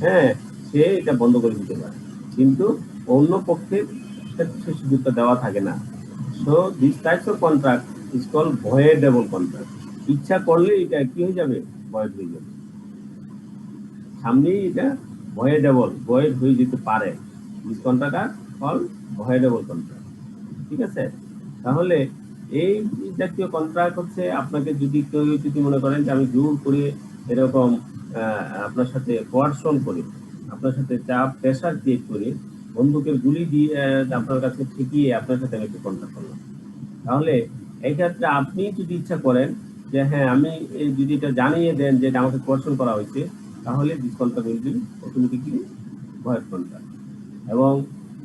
হ্যাঁ সে এটা বন্ধ করে দিতে পারে, কিন্তু অন্য পক্ষের ক্ষেত্রে সুযোগটা দেওয়া থাকে না। So this types of contract is called voidable contract. ইচ্ছা করলে এটা কি হয়ে যাবে, ভয়েড হয়ে যাবে, সামনেই এটা ভয়েড হয়ে যেতে পারে। This contract are called voidable contract. ঠিক আছে, তাহলে এই জাতীয় কন্ট্রাক্ট হচ্ছে আপনাকে যদি কেউ যদি মনে করেন যে আমি জোর করে এরকম আপনার সাথে কোয়ারশন করি, আপনার সাথে চাপ প্রেশার ক্রিয়েট করি, বন্দুকের গুলি দিয়ে আপনার কাছে ঠেকিয়ে আপনার সাথে আমি একটু কন্ট্রাক্ট করলাম, তাহলে এই ক্ষেত্রে আপনি যদি ইচ্ছা করেন যে হ্যাঁ আমি যদি এটা জানিয়ে দেন যে এটা আমাকে কোয়ারশন করা হয়েছে, তাহলে this contract will be automatically void contract. এবং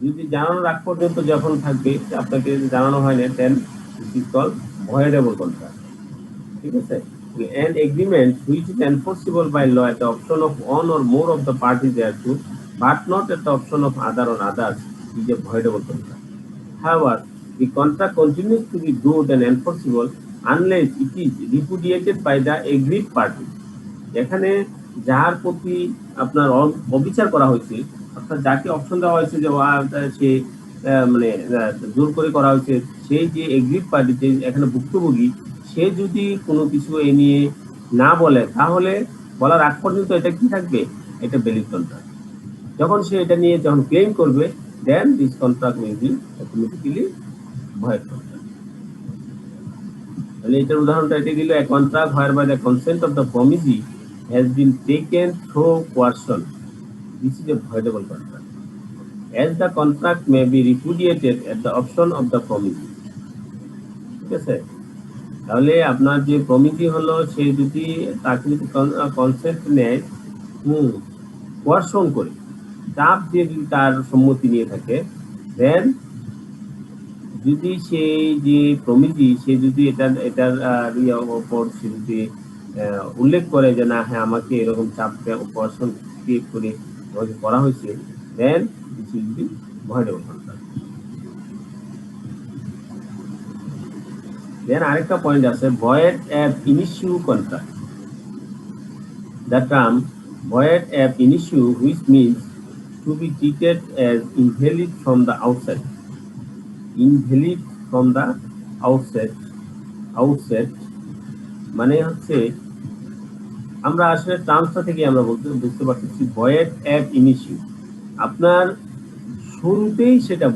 যদি জানানোর আগ পর্যন্ত যখন থাকবে আপনাকে জানানো হয় না, দেন this is called voidable contract. ঠিক আছে, an agreement which is enforceable by law at the option of one or more of the parties thereto, but not at the option of other or others, is a voidable contract. However, the contract continues to be good and enforceable unless it is repudiated by the aggrieved party. এখানে যার প্রতি আপনার অবিচার করা হয়েছে, অর্থাৎ যাকে option দেওয়া হয়েছে যে সে মানে জোর করে করা হয়েছে, সেই যে এগ্রিড পার্টি যে এখানে ভুক্তভোগী, সে যদি কোনো কিছু এ নিয়ে না বলে, তাহলে বলার আগ পর্যন্ত এটা কি থাকবে, এটা ভ্যালিড কন্ট্রাক্ট। যখন সে এটা নিয়ে যখন ক্লেম করবে, then this contract will be automatically void contract. তাহলে এটার উদাহরণটা এটা গেল a contract whereby the consent of the promisee has been taken through coercion. This is a voidable contract, as the contract may be repudiated at the option of the promisee. ঠিক আছে, তাহলে আপনার যে প্রমিসি হলো সে যদি তাকে যদি কনসেন্ট নেয়, কোয়ারশন করে চাপ দিয়ে যদি তার সম্মতি নিয়ে থাকে, দেন যদি সেই যে প্রমিসি সে যদি এটার ওপর সে যদি উল্লেখ করে যে না হ্যাঁ আমাকে এরকম চাপ কোয়ারশন ক্রিয়েট করে আমাকে করা হয়েছে, দেন দিস উইল বি ভয়েডেবল কন্ট্রাক্ট। দেন আরেকটা পয়েন্ট আছে, void ab initio contract. The term void ab initio, which means to be treated as invalid from the outset. Invalid from the outset মানে হচ্ছে আমরা আসলে টার্মসটা থেকে আমরা বুঝতে পারতেছি void ab initio, আপনার শুরুতেই সেটা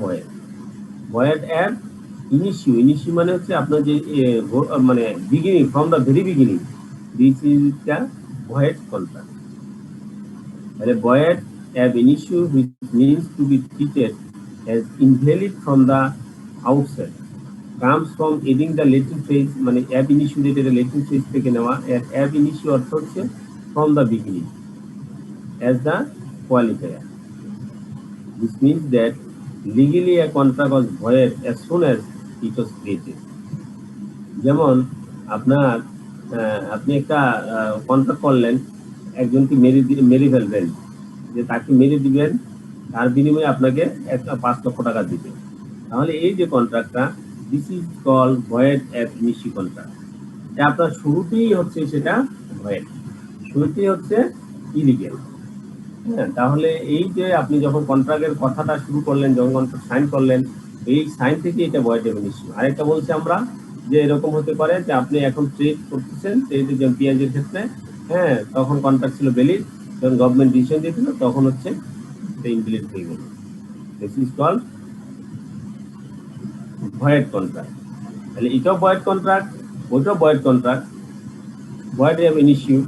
void ab ইনিশিও মানে হচ্ছে আপনার যে মানে beginning, from the very beginning, this is the void contract. তাহলে void ab initio which means to be treated as invalid from the outset comes from adding the latin phrase মানে ab initio যেটা latin phrase থেকে নেওয়া ab initio অর্থ হচ্ছে from the beginning as the qualifier. This means that legally a contract was void as soon as it was created. যেমন আপনার আপনি একটা কন্ট্রাক্ট করলেন একজনকে মেরে ফেলবেন যে তাকে মেরে দিবেন তার বিনিময়ে আপনাকে একটা 5 লক্ষ টাকা দিবে তাহলে এই যে কন্ট্রাক্টটা this is call void ab initio contract এটা আপনার শুরুতেই হচ্ছে সেটা ভয়েড শুরুতেই হচ্ছে ইলিগেল হ্যাঁ তাহলে এই যে আপনি যখন কন্ট্রাক্টের কথাটা শুরু করলেন যখন কন্ট্রাক্ট সাইন করলেন এই সাইন থেকে এটা ভয়েড অ্যাব ইনিশিও আরেকটা বলছি আমরা যে এরকম হতে পারে যে আপনি এখন ট্রেড করতেছেন ট্রেডে যেমন পেঁয়াজের ক্ষেত্রে হ্যাঁ তখন কন্ট্রাক্ট ছিল ভ্যালিড যখন গভর্নমেন্ট ডিসিশন দিয়েছিল তখন হচ্ছে এটা ইনভ্যালিড হয়ে গেল this is called void contract তাহলে এটাও ভয়েড কন্ট্রাক্ট ওইটাও void contract void ab initio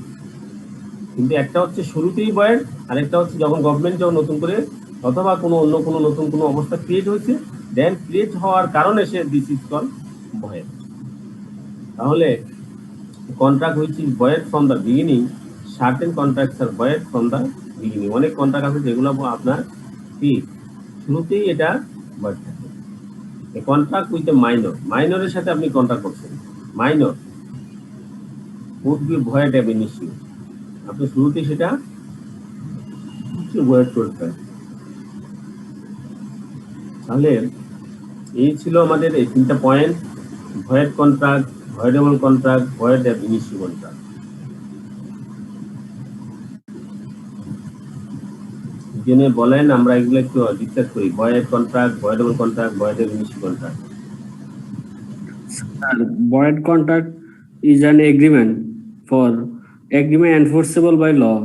কিন্তু একটা হচ্ছে শুরুতেই ভয়েড আরেকটা হচ্ছে যখন গভর্নমেন্ট যখন নতুন করে অথবা অন্য কোনো নতুন কোনো অবস্থা ক্রিয়েট হয়েছে দেন ক্রিয়েট হওয়ার কারণে সে দিস ইজ কল্ড ভয়েড তাহলে contract which is void from the beginning certain contracts are void from the beginning অনেক কন্ট্রাক্ট আছে যেগুলো আপনার কি শুরুতেই এটা ভয়েড থাকে কন্ট্রাক্ট উইথ এ মাইনরের সাথে আপনি কন্ট্রাক্ট করছেন minor would be void ab initio আপনি শুরুতেই সেটা ভয়েড করবেন তাহলে এই ছিল আমাদের এই তিনটা point void contract voidable contract void ab initio contract জেনে বলেন আমরা এগুলো একটু ডিসকাস করি void contract voidable contract void ab initio contract void contract is an agreement enforceable by law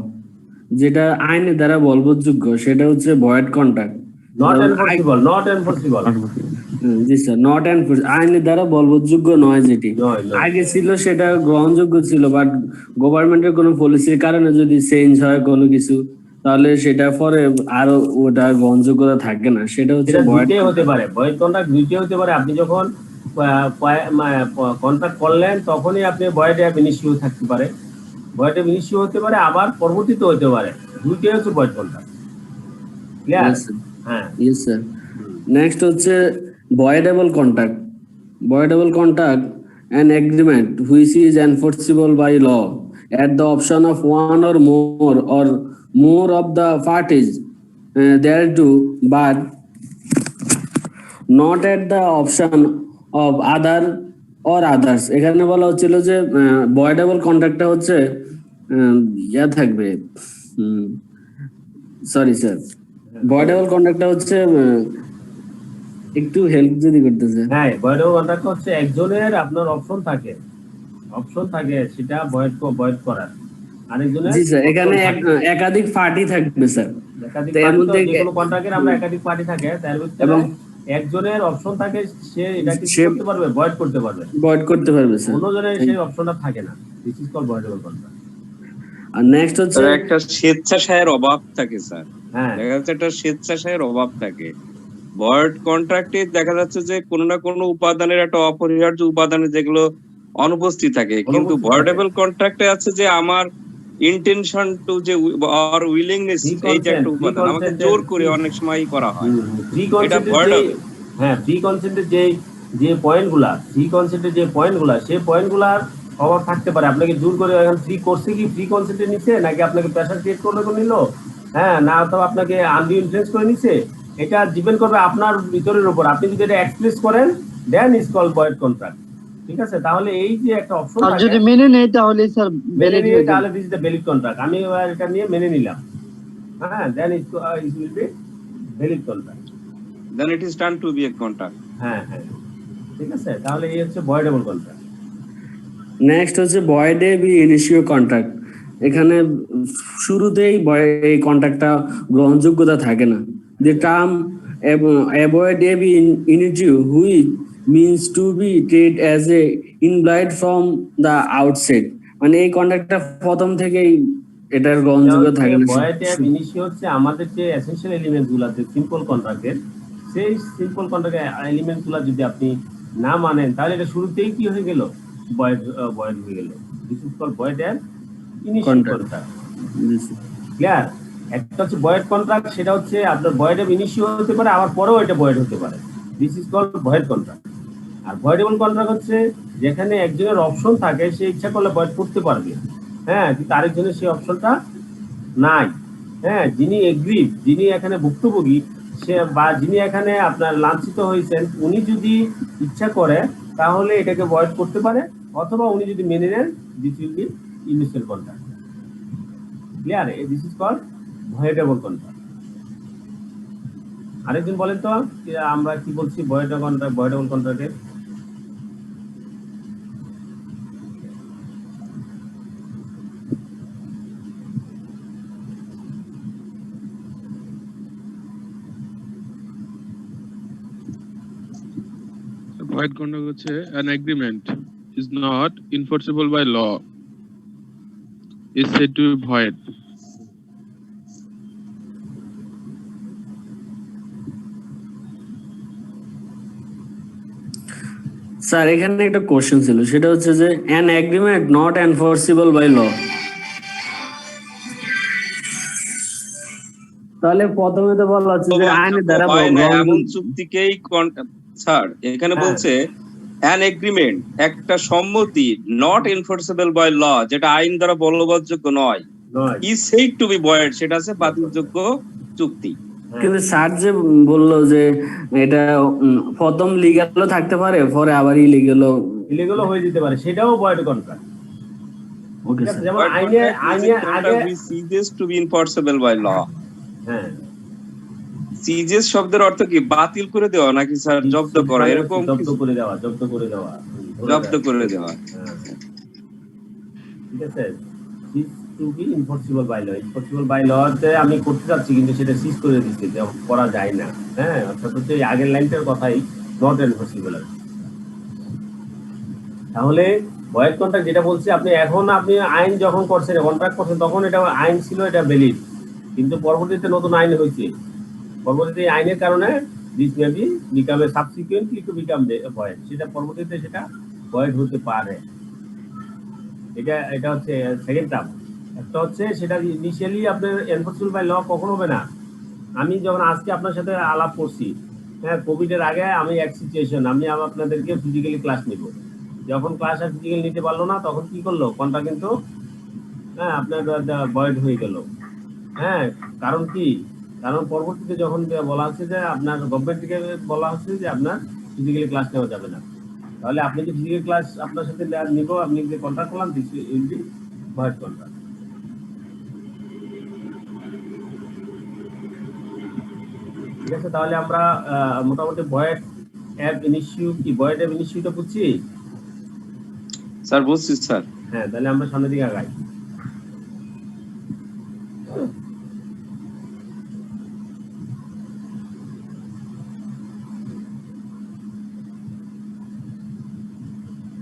যেটা আইনের দ্বারা বলবৎযোগ্য সেটা হচ্ছে void contract not enforceable G sir not enforce আইনের দ্বারা বলবৎযোগ্য নয় যেটি আগে ছিল সেটা গ্রহণযোগ্য ছিল বাট গভর্নমেন্টের কোনো পলিসির কারণে যদি চেঞ্জ হয় কোনো কিছু তাহলে সেটা পরে আরো ওটা গ্রহণযোগ্যতা থাকে না সেটা হচ্ছে ভয়েড হতে পারে ভয়েড কন্ট্রাক্ট দুইটাই হতে পারে আপনি যখন কন্ট্রাক্ট করলেন তখনই আপনি ভয়েড অ্যাব ইনিশিও থাকতে পারে ভয়েড অ্যাব ইনিশিও হতে পারে আবার পরবর্তীতে হতে পারে দুইটাই হচ্ছে ভয়েড কন্ট্রাক্ট ক্লিয়ার হ্যাঁ ইয়েস স্যার নেক্সট হচ্ছে voidable contract an agreement which is enforceable by law at the option of one or more of the parties thereto but not at the option of other or others এখানে বলা হচ্ছিল যে voidable contractটা হচ্ছে ইয়া থাকবে sorry sir voidable contractটা হচ্ছে একটু help যদি করতেছে হ্যাঁ ভয়েডেবল কন্ট্রাক্ট হচ্ছে একজনের আপনার অপশন থাকে সেটা ভয়েড করার আরেকজনের জি স্যার এখানে একাধিক পার্টি থাকবে স্যার এর মধ্যে কোনো কন্ট্রাক্টের আমরা একাধিক পার্টি থাকে তার মধ্যে এবং একজনের অপশন থাকে সে এটা কি করতে পারবে ভয়েড করতে পারবে স্যার অন্যজনের সেই অপশনটা থাকে না this is called voidable contract আর নেক্সট হচ্ছে একটা স্বেচ্ছাচারের অভাব থাকে স্যার দেখা যাচ্ছে একটা স্বেচ্ছাচারের অভাব থাকে ভয়েড কন্ট্রাক্টে দেখা যাচ্ছে যে কোনো না কোনো উপাদানের একটা অপরিহার্য উপাদানে যেগুলো অনুপস্থিত থাকে কিন্তু ভয়েডেবল কন্ট্রাক্টে আছে যে আমার ইন্টেনশন টু যে অর উইলিংনেস এই যে একটা উপাদান আমাকে জোর করে অনেক সময়ই করা হয় এটা ভয়েডেবল হ্যাঁ ফ্রি কনসেন্টের যে পয়েন্টগুলা সেই পয়েন্টগুলার অভাব থাকতে পারে আপনাকে জোর করে এখন ফ্রি করছে কি ফ্রি কনসেন্টে নিচ্ছে নাকি আপনাকে প্রেসার ক্রিয়েট করলে নিল হ্যাঁ না অথবা আপনাকে আনডিউ ইনফ্লুয়েন্স করে নিচ্ছে এটা ডিপেন্ড করবে আপনার ভিতরের উপর আপনি যদি এটা এক্সপ্রেস করেন দেন ইজ কল্ড ভয়েড কন্ট্রাক্ট ঠিক আছে তাহলে এই যে একটা অপশন আর যদি মেনে নেই তাহলে স্যার ভ্যালিড হয়ে তাহলে this is the valid contract আমি এটা নিয়ে মেনে নিলাম হ্যাঁ then it will be valid contract then it is turn to be a contract হ্যাঁ ঠিক আছে তাহলে এই হচ্ছে ভয়েডেবল কন্ট্রাক্ট নেক্সট হচ্ছে ভয়েড অ্যাব ইনিশিও কন্ট্রাক্ট এখানে শুরুতেই এই কন্ট্রাক্টটা গ্রহণযোগ্যতা থাকে না the term avoid ab initio which means to be treated as a invalid from the outset মানে এই কন্ট্রাক্টটা প্রথম থেকেই এটার গ্রহণযোগ্য থাকে না। ভয়েড অ্যাপ ইনিশিয়ে হচ্ছে আমাদের যে এসেনশিয়াল এলিমেন্ট গুলো আছে সিম্পল কন্ট্রাক্টের, সেই সিম্পল কন্ট্রাক্টের এলিমেন্ট গুলো যদি আপনি না মানেন তাহলে এটা শুরুতেই কি হয়ে গেল, ভয়েড হয়ে গেল। This is called void ab initial contract. Clear? একটা হচ্ছে ভয়েড কন্ট্রাক্ট, সেটা হচ্ছে আপনার ভয়েড অ্যাপ ইনিশিয়াল হতে পারে, আবার পরেও এটা ভয়েড হতে পারে। This is called void contract. আর ভয়েডেবল কন্ট্রাক্ট হচ্ছে যেখানে একজনের অপশন থাকে, সে ইচ্ছা করলে ভয়েড করতে পারবে, হ্যাঁ, কিন্তু আরেকজনের সেই অপশনটা নাই। হ্যাঁ, যিনি এগ্রিড, যিনি এখানে ভুক্তভোগী, সে বা যিনি এখানে আপনার লাঞ্ছিত হয়েছেন, উনি যদি ইচ্ছা করে তাহলে এটাকে ভয়েড করতে পারে, অথবা উনি যদি মেনে নেন, this will be initial contract. Clear? This is called voidable contract. আরেকজন বলেন তো আমরা কি বলছি ভয়েডেবল কন্ট্রাক্টের? Void contract হচ্ছে an agreement is not enforceable by law is said to be void. Sir এখানে একটা কোশ্চেন ছিল, সেটা হচ্ছে যে an agreement not enforceable by law, তাহলে প্রথমে তো বলা হচ্ছে যে আইনের দ্বারা এমন চুক্তিকেই স্যার এখানে বলছে an agreement একটা সম্মতি not enforceable by law, যেটা আইন দ্বারা বলবৎযোগ্য নয়, is said to be void, সেটা আছে বাতিলযোগ্য চুক্তি। কিন্তু স্যার যে বললো যে এটা প্রথম লিগ্যালও থাকতে পারে, পরে আবার ইলিগ্যালও হয়ে যেতে পারে, সেটাও ভয়েড কন্ট্রাক্ট। ওকে, যেমন আইনে আগে ceases to be enforceable by law। হ্যাঁ, সিজেস শব্দের অর্থ কি? বাতিল করে দেওয়া নাকি স্যার জব্দ করা? এরকম জব্দ করে দেওয়া। জব্দ করে দেওয়া। ঠিক আছে, ceases to be enforceable by law. Enforceable by লতে আমি করতে যাচ্ছি, কিন্তু সেটা সিজ করে দিচ্ছে, যে করা যায় না। হ্যাঁ, অর্থাৎ হচ্ছে এই আগের লাইনটার কথাই নট এনফোর্সেবল। তাহলে ভয়েড কন্ট্রাক্ট যেটা বলছি, আপনি আইন যখন করছেন, কন্ট্রাক্ট করছেন, তখন এটা আইন ছিল, এটা ভ্যালিড, কিন্তু পরবর্তীতে নতুন আইন হয়েছে, পরবর্তীতে আইনের কারণে this may B become a subsequently to become void, সেটা পরবর্তীতে সেটা ভয়েড হতে পারে। এটা হচ্ছে সেকেন্ড টার্ম। একটা হচ্ছে সেটা ইনিশিয়ালি আপনার এনফোর্সেবল বাই ল কখন হবে না। আমি যখন আজকে আপনার সাথে আলাপ করছি, হ্যাঁ, কোভিডের আগে আমি এক সিচুয়েশন, আমি আপনাদেরকে ফিজিক্যালি ক্লাস নিব, যখন ক্লাস আর ফিজিক্যালি নিতে পারলো না, তখন কি করলো, কন্ট্রাক্ট কিন্তু হ্যাঁ আপনার ভয়েড হয়ে গেল। হ্যাঁ, কারণ কি? কারণ পরবর্তীতে যখন বলা হচ্ছে যে আপনার গভর্নমেন্ট থেকে বলা হচ্ছে যে আপনার ফিজিক্যালি ক্লাস নেওয়া যাবে না, তাহলে আপনি যে ফিজিক্যাল ক্লাস আপনার সাথে নিব, আপনি যে কন্ট্রাক্ট করলাম, this will be void contract. ঠিক আছে, তাহলে আমরা মোটামুটি ভয়েড অ্যাপ ইনিশিউ কি ভয়েড অ্যাপ ইনিশিউটা বুঝছি স্যার? বুঝছি স্যার। হ্যাঁ, তাহলে আমরা সামনের দিকে আগাই।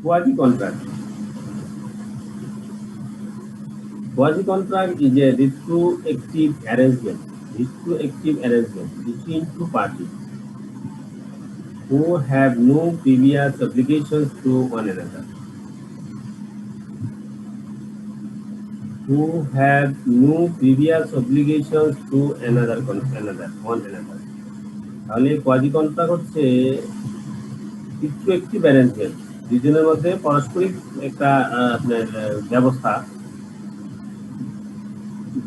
Quasi contract. Quasi contract is a retroactive arrangement between two parties who have no previous obligations to one another. তাহলে কোয়াজি কন্ট্রাক্ট হচ্ছে retroactive arrangement, দুজনের মধ্যে পারস্পরিক একটা আপনার ব্যবস্থা,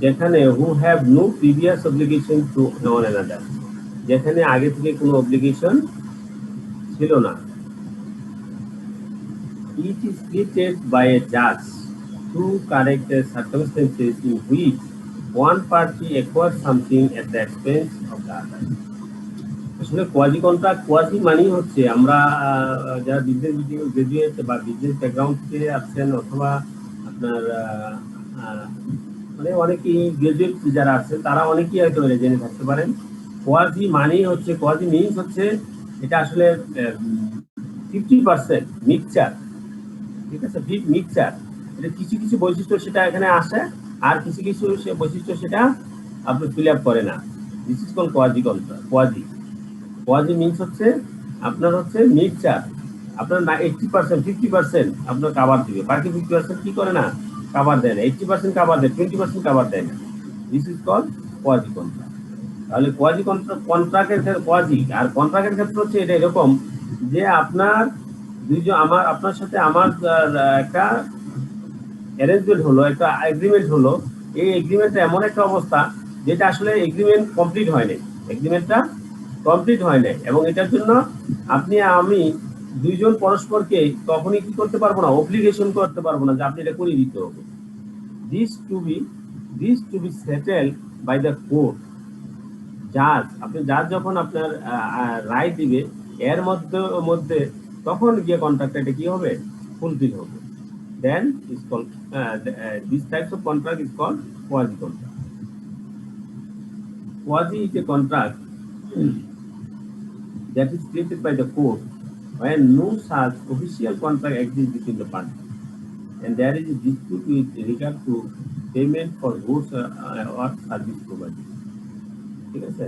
যেখানে who have no previous obligation to one another, যেখানে আগে থেকে কোনো অব্লিগেশন ছিল না। It is created by a জাজ to correct the circumstances in which one party acquired something at the expense of the other. আসলে কোয়াজি কন্ট্রাক্ট, কোয়াজি মানেই হচ্ছে আমরা যারা বিজনেস গ্রাজুয়েট বা বিজনেস ব্যাকগ্রাউন্ড থেকে আসছেন, অথবা আপনার মানে অনেকেই গ্রাজুয়েট যারা আছেন, তারা অনেকেই হয়তো জেনে থাকতে পারেন। কোয়াজি মানেই হচ্ছে, কোয়াজি মিনস হচ্ছে এটা আসলে 50% মিক্সচার। ঠিক আছে, মিক্সচার, এটা কিছু কিছু বৈশিষ্ট্য সেটা এখানে আসে, আর কিছু কিছু সে বৈশিষ্ট্য সেটা আপনি ফিল আপ করে না। This is call quasi contract. Quasi means হচ্ছে আপনার হচ্ছে মিক্সচার, আপনার না 80% 50% আপনার কাভার দিবে, বাকি 50% কি করে না, কাভার দেয় না। 80% কাভার দেয়, 20% কাভার দেয় না। This is call quasi contract. তাহলে কোয়াজি কন্ট্রাক্টের ক্ষেত্রে কোয়াজি আর কন্ট্রাক্টের ক্ষেত্রে হচ্ছে এটা এরকম যে আপনার দুইজন আপনার সাথে আমার একটা অ্যারেঞ্জমেন্ট হলো, একটা এগ্রিমেন্ট হলো। এই এগ্রিমেন্টটা এমন একটা অবস্থা যেটা আসলে এগ্রিমেন্ট কমপ্লিট হয় নাই, এগ্রিমেন্টটা কমপ্লিট হয় নাই, এবং এটার জন্য আপনি আমি দুইজন পরস্পরকে তখনই কি করতে পারবো না, অব্লিগেশন করতে পারবো না যে আপনি এটা করে দিতে হবে। This to be settle by the court. জাজ, আপনি জাজ যখন আপনার রায় দিবে এর মধ্যে তখন গিয়ে কন্ট্রাক্ট এটা কি হবে, ফুলফিল হবে। Then is called this types of contract is called quasi contract. Quasi is a contract that is created by the court when no such official contract exists between the parties, and there is a dispute with regard to payment for goods or service provided. ঠিক আছে?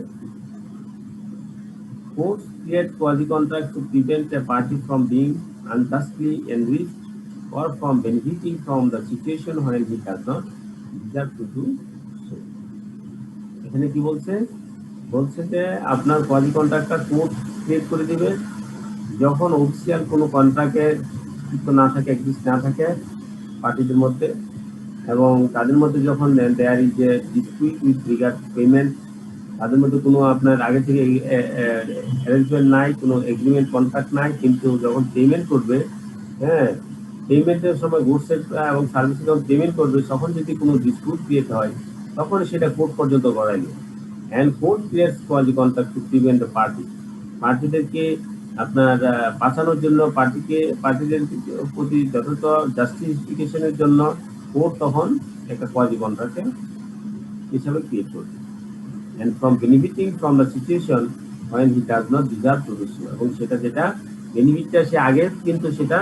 Courts create quasi contracts to prevent a party from being unjustly enriched or from benefiting from the situation when he does not deserve to do so. এখানে কি বলছে যে আপনার quasi কন্ট্রাক্টটা court create করে দিবে যখন অফিসিয়াল কোনো কন্ট্রাক্টে কিছু না থাকে, এক্সিস্ট না থাকে পার্টিদের মধ্যে, এবং তাদের মধ্যে যখন there is a dispute with regard payment, তাদের মধ্যে কোনো আপনার আগে থেকে অ্যারেঞ্জমেন্ট নাই, কোনো এগ্রিমেন্ট কন্ট্রাক্ট নাই, কিন্তু যখন পেমেন্ট করবে, হ্যাঁ পেমেন্টের সময় গুডসের এবং সার্ভিস যখন পেমেন্ট করবে তখন যদি কোনো ডিসপিউট ক্রিয়েট হয় তখন সেটা কোর্ট পর্যন্ত গড়াইল। And court creates quasi contract to prevent the পার্টিদেরকে আপনার বাঁচানোর জন্য, পার্টিদের প্রতি যথাযথ জাস্টিফিকেশনের জন্য কোর্ট তখন একটা কোয়াজি কন্ট্রাক্ট হিসাবে ক্রিয়েট করবে। And from benefiting from the situation when he does not deserve to do so, এবং সেটা যেটা বেনিফিটটা সে আগে কিন্তু সেটা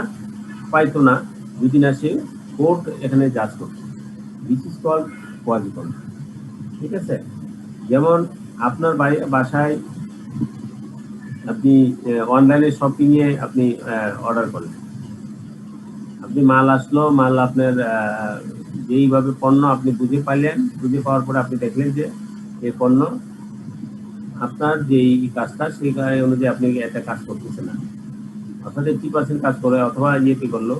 পাইতো না যদি না সে কোর্ট এখানে জাজ করতো। This is called quasi contract. ঠিক আছে? যেমন আপনার বাসায় আপনি অনলাইনে শপিং এ আপনি অর্ডার করেন, আপনি মাল আসলো, মাল আপনার যেইভাবে পণ্য আপনি বুঝে পাওয়ার পরে আপনি দেখলেন যে এই পণ্য আপনার যেই কাজটা সেই অনুযায়ী আপনি একটা কাজ করতেছে না, অর্থাৎ 80% কাজ করে অথবা ইয়েতে করলো,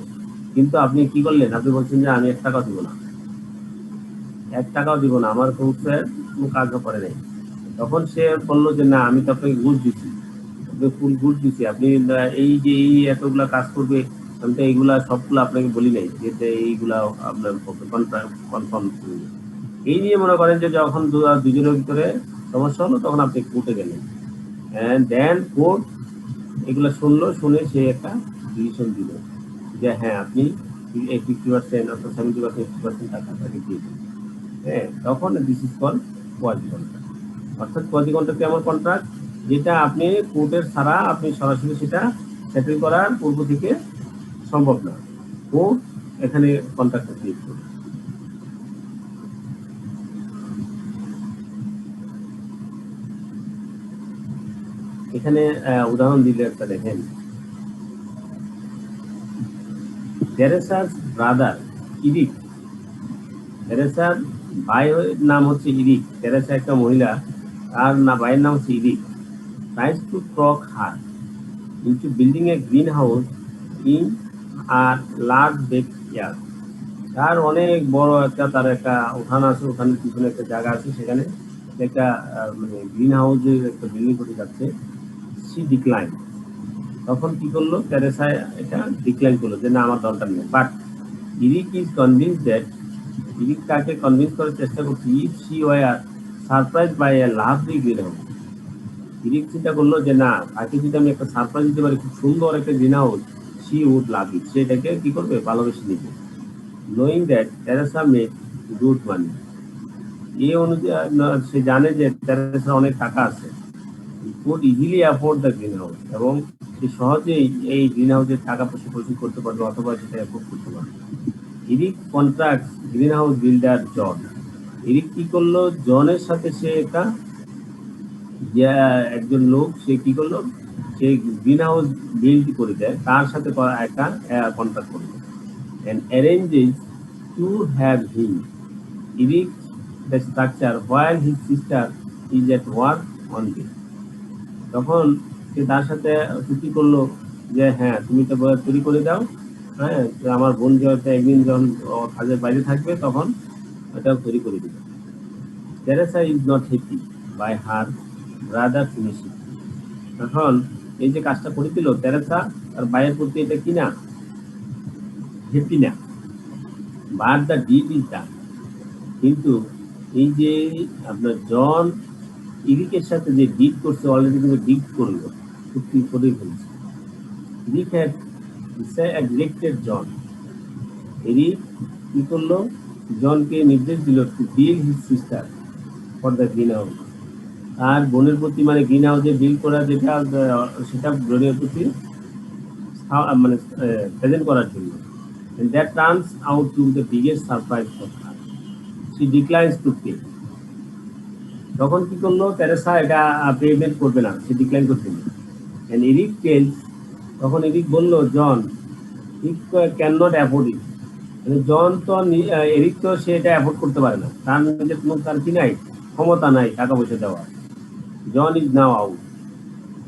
কিন্তু আপনি কি করলেন, আপনি বলছেন যে আমি 1 টাকাও দিব না, 1 টাকাও দিব না, আমার কোনো কাজও করে নাই। তখন সে বললো যে না আমি তো আপনাকে ঘুষ দিচ্ছি, ফুল ঘুষ দিচ্ছি, আপনি এই যে এই এতগুলা কাজ করবে, আমি তো এইগুলা সবগুলো আপনাকে বলি নাই যে এইগুলা আপনার কনফার্ম করবে। এই নিয়ে মনে করেন যে যখন দুজনের ভিতরে সমস্যা হলো তখন আপনি কোর্টে গেলেন, অ্যান্ড দেন কোর্ট এগুলো শুনে সে একটা ডিসিশন দিল যে হ্যাঁ আপনি 50% অথবা 70% 80% টাকা তাকে দিয়ে দিন। হ্যাঁ, তখন this is called quasi contract. অর্থাৎ কোয়াজি কন্ট্রাক্ট এমন কন্ট্রাক্ট যেটা আপনি কোর্টের ছাড়া আপনি সরাসরি সেটা সেটেল করার পূর্ব থেকে সম্ভব না, কোর্ট এখানে কন্ট্রাক্টটা ক্রিয়েট করবে। এখানে উদাহরণ দিলে একটা দেখেন, তেরেসার ব্রাদার ইরিক, তেরেসার ভাইয়ের নাম হচ্ছে ইরিক, তেরেসা একটা মহিলা, তার ভাইয়ের নাম হচ্ছে Eric, tries to talk her into building a greenhouse in a large backyard. তার অনেক বড় তার একটা উঠান আছে, ওখানের পিছনে একটা জায়গা আছে, সেখানে একটা মানে গ্রিন হাউসের একটা বিল্ডিং করতে যাচ্ছে। সি ডিক্লাইন, তখন কি করলো তেরেসা, এটা ডিক্লাইন করলো যে না আমার দরকার নেই। But Eric is convince that, Eric তাকে কনভিন্স করার চেষ্টা করছে, if she were surprise by a lovely green house. Eric চিন্তা করলো যে না তাকে যদি আমি একটা সারপ্রাইজ দিতে পারি, খুব সুন্দর একটা green house, she would love it, সেটাকে কি করবে, ভালোবেসে নিবে। Knowing that Teresa made good money, এই অনুযায়ী সে জানে যে তেরেসা অনেক টাকা আছে, could easily afford the green house, এবং সে সহজেই এই গ্রিন হাউসের টাকা পয়সা পরিশোধ করতে পারবে অথবা সেটা অ্যাফোর্ড করতে পারবে। Eric contract green house builder John. Eric কি করলো, জনের সাথে সে একজন লোক, সে কি করলো, সে গ্রিন হাউস বিল্ড করে দেয়, তার সাথে একটা কন্ট্রাক্ট করলো and arranges to have him erect the structure while his sister is at work on it. তখন সে তার সাথে চুক্তি করলো যে হ্যাঁ তুমি তো তৈরি করে দাও, হ্যাঁ আমার বোন যেহেতু একদিন যখন কাজের বাইরে থাকবে তখন এটাও তৈরি করে দিবে। Teresa is not happy by her brother finishing. এখন এই যে কাজটা করে দিল তেরেসা, তার ভাইয়ের প্রতি এটা কি না, হ্যাপি না, but the did is done. কিন্তু এই যে আপনার জন ইরিকের সাথে যে ডিড করছে, অলরেডি কিন্তু ডিড করলো, চুক্তি করে ফেলছে। Eric had rejected John. Eric কি করলো, জনকে নির্দেশ দিল to bill his sister for the green house, আর বোনের প্রতি মানে গ্রিন হাউসে বিল করা যেটা সেটা বোনের প্রতি মানে প্রেজেন্ট করার জন্য। And that turns out to be the biggest surprise for her. She declines to pay. তখন কি করলো, তেরেসা এটা পেমেন্ট করবে না, সে ডিক্লাইন করছে না। And Eric tells, তখন এরিক বললো জন he cannot afford it. মানে জন তো এরিক তো সে এটা অ্যাফোর্ড করতে পারে না, তার নিজের কোনো তার কি নাই, ক্ষমতা নাই টাকা পয়সা দেওয়া। John is now out.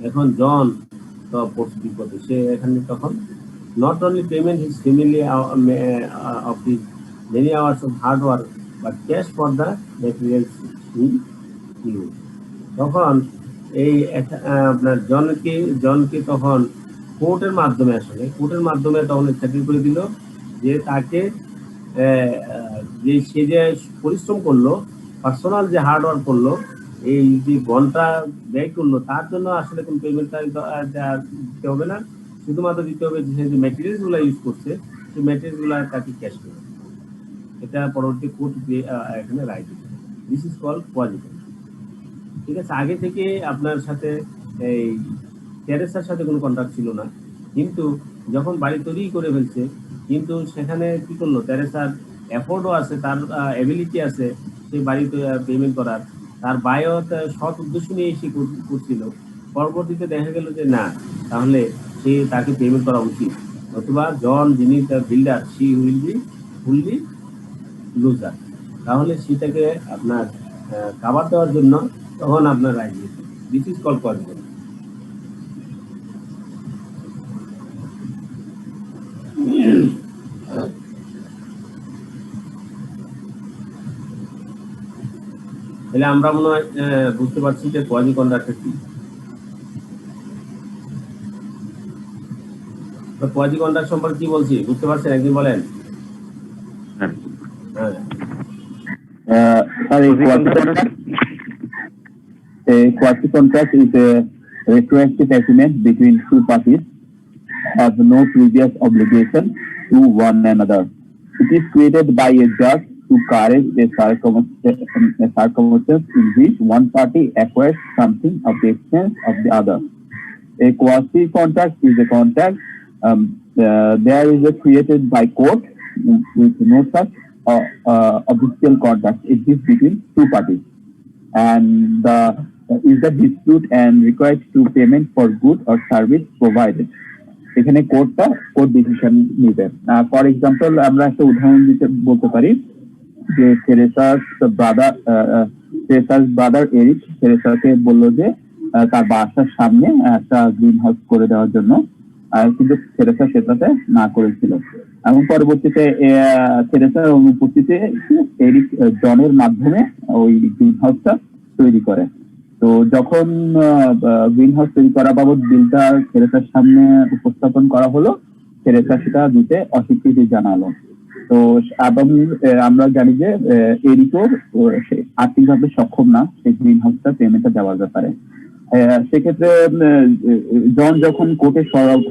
এখন জন তো পড়ছে বিপদে, সে এখানে তখন not only payment his family of his many hours of hard work, but cash for the materials he used. তখন এই আপনার জনকে তখন কোর্টের মাধ্যমে, আসলে কোর্টের মাধ্যমে তখন চাকরি করে দিল যে তাকে যে সে যে পরিশ্রম করলো, পার্সোনাল যে হার্ড ওয়ার্ক করলো, এই যে ঘন্টা ব্যয় করলো, তার জন্য আসলে কোনো পেমেন্টটা দিতে হবে না, শুধুমাত্র দিতে হবে যে ম্যাটেরিয়ালস গুলা ইউজ করছে সেই ম্যাটেরিয়ালস গুলা তাকে ক্যাশ করে। এটা পরবর্তী কোর্ট এখানে রায় দিবে। This is called quality. ঠিক আছে, আগে থেকে আপনার সাথে এই তেরেসার সাথে কোনো কন্ট্রাক্ট ছিল না, কিন্তু যখন বাড়ি তৈরি করে ফেলছে, কিন্তু সেখানে কি করলো, তেরেসার অ্যাফোর্ডও আছে, তার এবিলিটি আছে সেই বাড়ি পেমেন্ট করার, তার বায়ও সৎ উদ্দেশ্য নিয়ে এসে করছিল। পরবর্তীতে দেখা গেল যে না, তাহলে সে তাকে পেমেন্ট করা উচিত, অথবা জন যিনি তার builder she will be fully loser, তাহলে সেটাকে আপনার কাভার দেওয়ার জন্য তখন আপনার রায় দিয়েছে। This is call quality. তাহলে আমরা মনে হয় বুঝতে পারছি যে কোয়াজি কন্ট্রাক্টর কি। কোয়াজি কন্ট্রাক্ট সম্পর্কে কি বলছি বুঝতে পারছেন, একদিন বলেন। A quasi contract is a retroactive agreement between two parties have no previous obligation to one another. It is created by a judge to correct a circumstance in which one party acquires something at the expense of the other. A quasi contract is a contract there is a created by court with no such official contract exists between two parties, and is the dispute and requires to payment for good or service provided. এখানে court decision নিবে। For example আমরা একটা উদাহরণ বলতে পারি যে তেরেসার brother Eric তেরেসাকে বললো যে তার বাসার সামনে একটা গ্রিন হাউস করে দেওয়ার জন্য, কিন্তু তেরেসা সেটাতে না করেছিল, এবং পরবর্তীতে তেরেসার অনুপস্থিতিতে এরিক জনের মাধ্যমে ওই গ্রিন হাউসটা তৈরি করে। তো যখন গ্রিন হাউস তৈরি করা বাবদ বিলটা তেরেসার সামনে উপস্থাপন করা হলো, তেরেসা সেটা দিতে অস্বীকৃতি জানালো। তো এবং আমরা জানি যে এরিকও আর্থিকভাবে সক্ষম না সেই গ্রিন হাউসটা পেমেন্টটা দেওয়ার ব্যাপারে। সেক্ষেত্রে জন যখন কোর্টে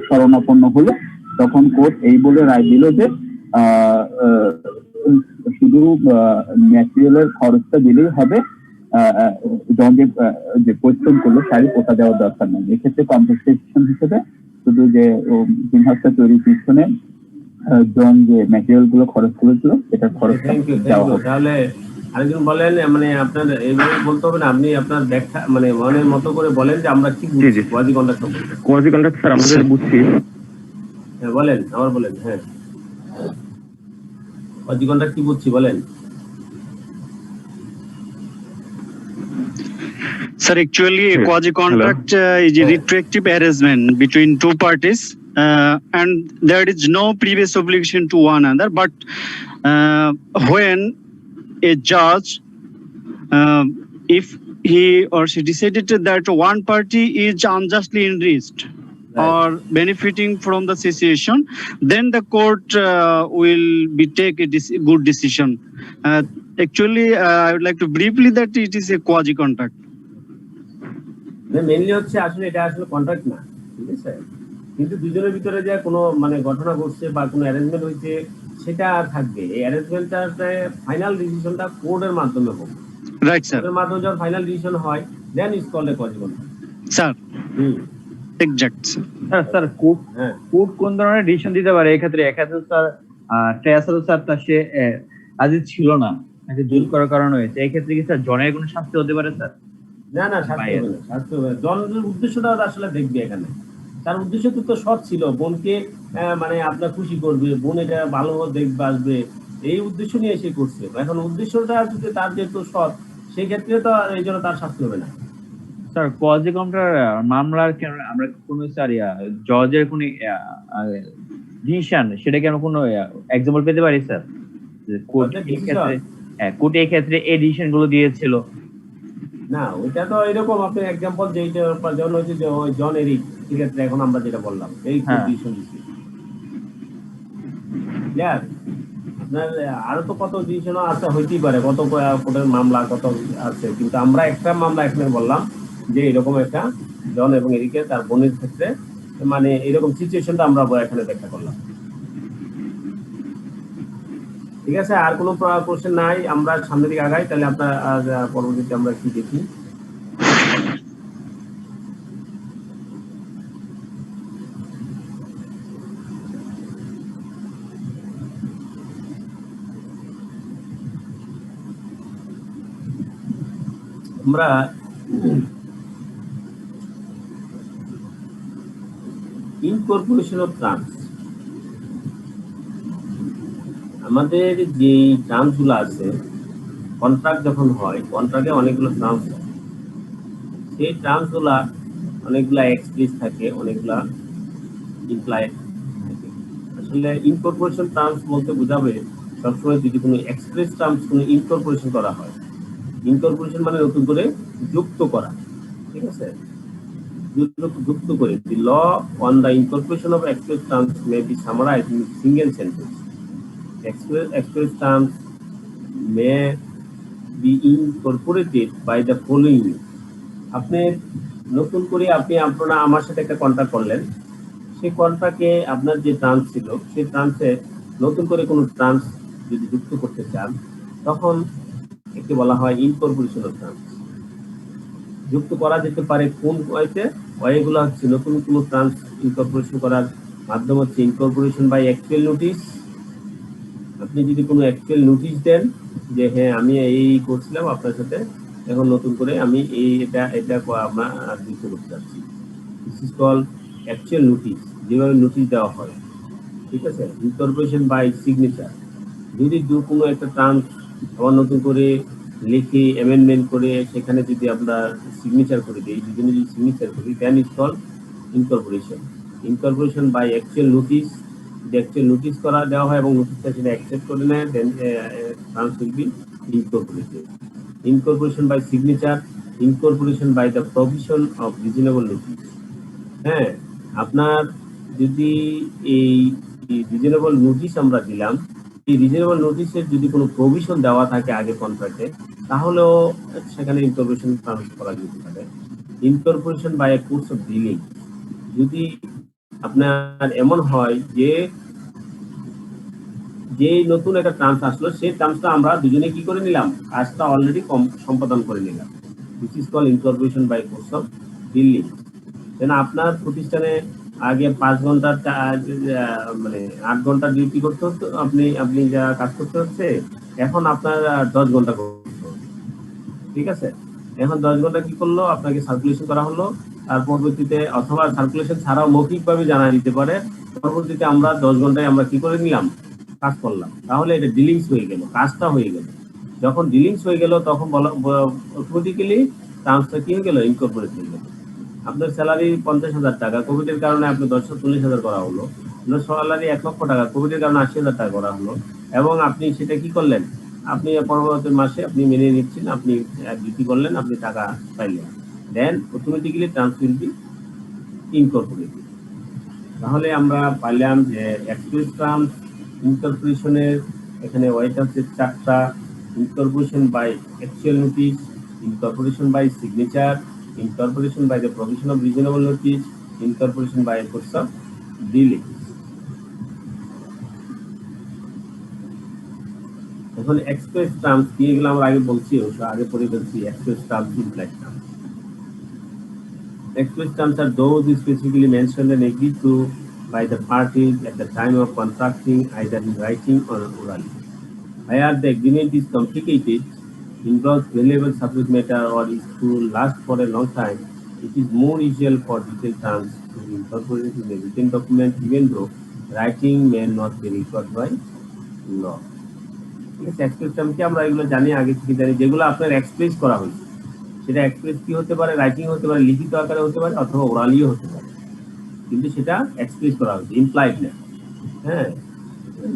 শরণাপন্ন হলো, তখন কোর্ট এই বলে রায় দিল যে শুধু ম্যাটেরিয়ালের খরচটা দিলেই হবে, জন যে পরিশ্রম করলো শাড়ি পোতা দেওয়ার দরকার নেই। এক্ষেত্রে কম্পেনসেশন হিসেবে শুধু যে গ্রিন হাউসটা তৈরির পিছনে জন যে ম্যাটেরিয়াল গুলো খরচ করেছিল সেটার খরচ থ্যাংক ইউ দেওয়া হবে। তাহলে আরেকজন বলেন, মানে আপনার এইভাবে বলতে হবে না, আপনি আপনার ব্যাখ্যা মানে মনের মতো করে বলেন যে আমরা কি বুঝছি কোয়াজি কন্ট্রাক্ট সম্পর্কে। কোয়াজি কন্ট্রাক্ট স্যার আমাদের বুঝছি। হ্যাঁ বলেন, আবার বলেন। হ্যাঁ, কোয়াজি কন্ট্রাক্ট কি বুঝছি বলেন। Sir, actually, a quasi-contract is a retroactive arrangement between two parties, and there is no previous obligation to one another. But when a judge, if he or she decided that one party is unjustly enriched or benefiting from the situation, then the court will be take a good decision. Actually, I would like to briefly that it is a quasi-contract. Mainly হচ্ছে আসলে এটা আসলে contract না, ঠিক আছে, কিন্তু দুজনের ভিতরে যে কোনো মানে ঘটনা ঘটছে বা কোনো অ্যারেঞ্জমেন্ট হয়েছে সেটা থাকবে। এই অ্যারেঞ্জমেন্টটাতে ফাইনাল ডিসিশনটা কোর্টের মাধ্যমে হবে। Right sir. কোর্টের মাধ্যমে যখন ফাইনাল ডিসিশন হয় then is called a quasi contract. Sir exact sir court কোন ধরনের ডিসিশন দিতে পারে এক্ষেত্রে? এক্ষেত্রে স্যার ট্রেসার স্যার তা সে আজিজ ছিল না, তাকে জোর করার কারণে হয়েছে, এই ক্ষেত্রে কি স্যার জনের কোনো শাস্তি হতে পারে স্যার? না না, শাস্তি হবে না, শাস্তি হবে না। জনের উদ্দেশ্যটা আসলে দেখবে এখানে, তার উদ্দেশ্য তো সৎ ছিল, বোনকে মানে আপনার খুশি করবে, বোন এটা ভালো দেখবে আসবে, এই উদ্দেশ্য নিয়ে সে করছে। এখন উদ্দেশ্যটা যদি তার যেহেতু সৎ, সেই ক্ষেত্রে তো এই জন্য তার শাস্তি হবে না। স্যার কোয়াজি কন্ট্রাক্ট মামলার আমরা কোন স্যার জজের কোন ডিসিশন সেটা কেন কোনো এক্সাম্পল পেতে পারি স্যার? কোর্ট এই ক্ষেত্রে কোর্ট এই ক্ষেত্রে এই ডিসিশন গুলো দিয়েছিল না, ওইটা তো এরকম আপনি এক্সাম্পল যেটা যেমন হচ্ছে যে জন এরিক, ঠিক আছে, এখন আমরা যেটা বললাম এই ডিসিশন দিচ্ছি। আপনার আরো তো কত ডিসিশন আছে, হইতেই পারে, কত কোর্টের মামলা কত আছে, কিন্তু আমরা একটা মামলা এখানে বললাম যে এরকম একটা জন এবং এরিকে তার বোনের ক্ষেত্রে মানে এরকম সিচুয়েশনটা আমরা এখানে ব্যাখ্যা করলাম। ঠিক আছে, আর কোনো কোশ্চেন নাই, আমরা সামনের দিকে আগাই। তাহলে আপনার পরবর্তীতে আমরা কি দেখি, আমরা ইনকর্পোরেশন অফ ট্রান্স, আমাদের যে টার্মস গুলো আছে, কন্ট্রাক্ট যখন হয়, কন্ট্রাক্টে অনেকগুলো টার্মস হয়, সেই টার্মস গুলা অনেকগুলা এক্সপ্রেস থাকে, অনেকগুলা ইমপ্লাইড থাকে। আসলে ইনকর্পোরেশন টার্মস বলতে বোঝাবে সবসময় যদি কোনো এক্সপ্রেস টার্মস কোনো ইনকর্পোরেশন করা হয়, ইনকর্পোরেশন মানে নতুন করে যুক্ত করা, ঠিক আছে, যুক্ত করে। The law on the incorporation of express terms may be summarised in single sentence. Express terms may be incorporated by the following. আপনি নতুন করে আপনারা আমার সাথে একটা কন্ট্রাক্ট করলেন, সেই কন্ট্রাক্টে আপনার যে টার্মস ছিল সেই টার্মসে নতুন করে কোনো টার্মস যদি যুক্ত করতে চান, তখন একে বলা হয় ইনকর্পোরেশন অফ টার্মস। যুক্ত করা যেতে পারে কোন ওয়েতে? ওয়েগুলো হচ্ছে নতুন কোনো টার্মস ইনকর্পোরেশন করার মাধ্যম হচ্ছে ইনকর্পোরেশন বাই অ্যাকচুয়াল নোটিশ। আপনি যদি কোনো অ্যাকচুয়াল নোটিশ দেন যে হ্যাঁ আমি এই করছিলাম আপনার সাথে, এখন নতুন করে আমি এটা আমরা যুক্ত করতে চাচ্ছি, this is called actual notice, যেভাবে নোটিশ দেওয়া হয়, ঠিক আছে। ইনকর্পোরেশন বাই সিগনেচার, যদি কোনো একটা টার্মস আবার নতুন করে লিখে অ্যামেন্ডমেন্ট করে সেখানে যদি আমরা সিগনেচার করে দিই, দুজনে যদি সিগনেচার করি, then is called incorporation. Incorporation by actual notice, actual notice করা দেওয়া হয় এবং নোটিশটা সেটা অ্যাকসেপ্ট করে নেয়, then terms will be incorporated. Incorporation by signature, incorporation by the provision of reasonable notice. হ্যাঁ, আপনার যদি এই রিজনেবল নোটিশ আমরা দিলাম, এই রিজনেবল নোটিশের যদি কোনো প্রভিশন দেওয়া থাকে আগে কন্ট্রাক্টে, তাহলেও সেখানে ইনকর্পোরেশন ট্রান্স করা যেতে পারে। Incorporation by a course of dealing, যদি আপনার এমন হয় যে নতুন একটা টার্মস আসলো, সেই টার্মসটা আমরা দুজনে কি করে নিলাম, কাজটা অলরেডি সম্পাদন করে নিলাম, this is called incorporation by course of dealing. যেন আপনার প্রতিষ্ঠানে আগে 5 ঘন্টা মানে 8 ঘন্টা ডিউটি করতে হতো, আপনি যা কাজ করতে হচ্ছে এখন আপনার 10 ঘন্টা করতে হবে। ঠিক আছে, এখন 10 ঘন্টা কি করলো, আপনাকে সার্কুলেশন করা হলো, আর পরবর্তীতে অথবা সার্কুলেশন ছাড়াও মৌখিকভাবে জানা দিতে পারে, পরবর্তীতে আমরা 10 ঘন্টায় আমরা কি করে নিলাম, কাজ করলাম, তাহলে এটা ডিলিংস হয়ে গেল, কাজটা হয়ে গেল। যখন ডিলিংস হয়ে গেল তখন অটোমেটিক্যালি ট্রান্সফার কি হয়ে গেল, ইনকর্পোরেট হয়ে গেল। আপনার স্যালারি 50,000 টাকা, কোভিডের কারণে আপনার 10,40,000 করা হলো। আপনার স্যালারি 1 লক্ষ টাকা, কোভিডের কারণে 80,000 টাকা করা হলো, এবং আপনি সেটা কি করলেন, আপনি পরবর্তী মাসে আপনি মেনে নিচ্ছেন, আপনি ডিউটি করলেন, আপনি টাকা পাইলেন, then automatically transfer will be incorporated. তাহলে আমরা পাইলাম যে এক্সপ্রেস ট্রান্স ইনকর্পোরেশনের এখানে ওয়াইট আছে 4টা: incorporation by actual notice, incorporation by signature, incorporation by the provision of reasonable notice, incorporation by a course of delay. এখন এক্সপ্রেস টার্মস কি, এগুলো আমরা আগে বলছি, আগে পড়ে বলছি। Express terms, implied terms. Express terms are those specifically mentioned and agreed to by the parties at the time of contracting, either in writing or orally. Where the agreement is complicated, involves valuable subject matter, or is to last for a long time, it is more usual for detailed terms to be incorporated in a written document, even though writing may not be required by law. ঠিক আছে, express term কি আমরা এগুলো জানি, আগে থেকে জানি, যেগুলো আপনার এক্সপ্রেস করা হয়েছে। সেটা এক্সপ্রেস কি হতে পারে, রাইটিং হতে পারে, লিখিত আকারে হতে পারে, অথবা ওরালিও হতে পারে, কিন্তু সেটা এক্সপ্রেস করা হয়েছে, ইমপ্লাইড না। হ্যাঁ,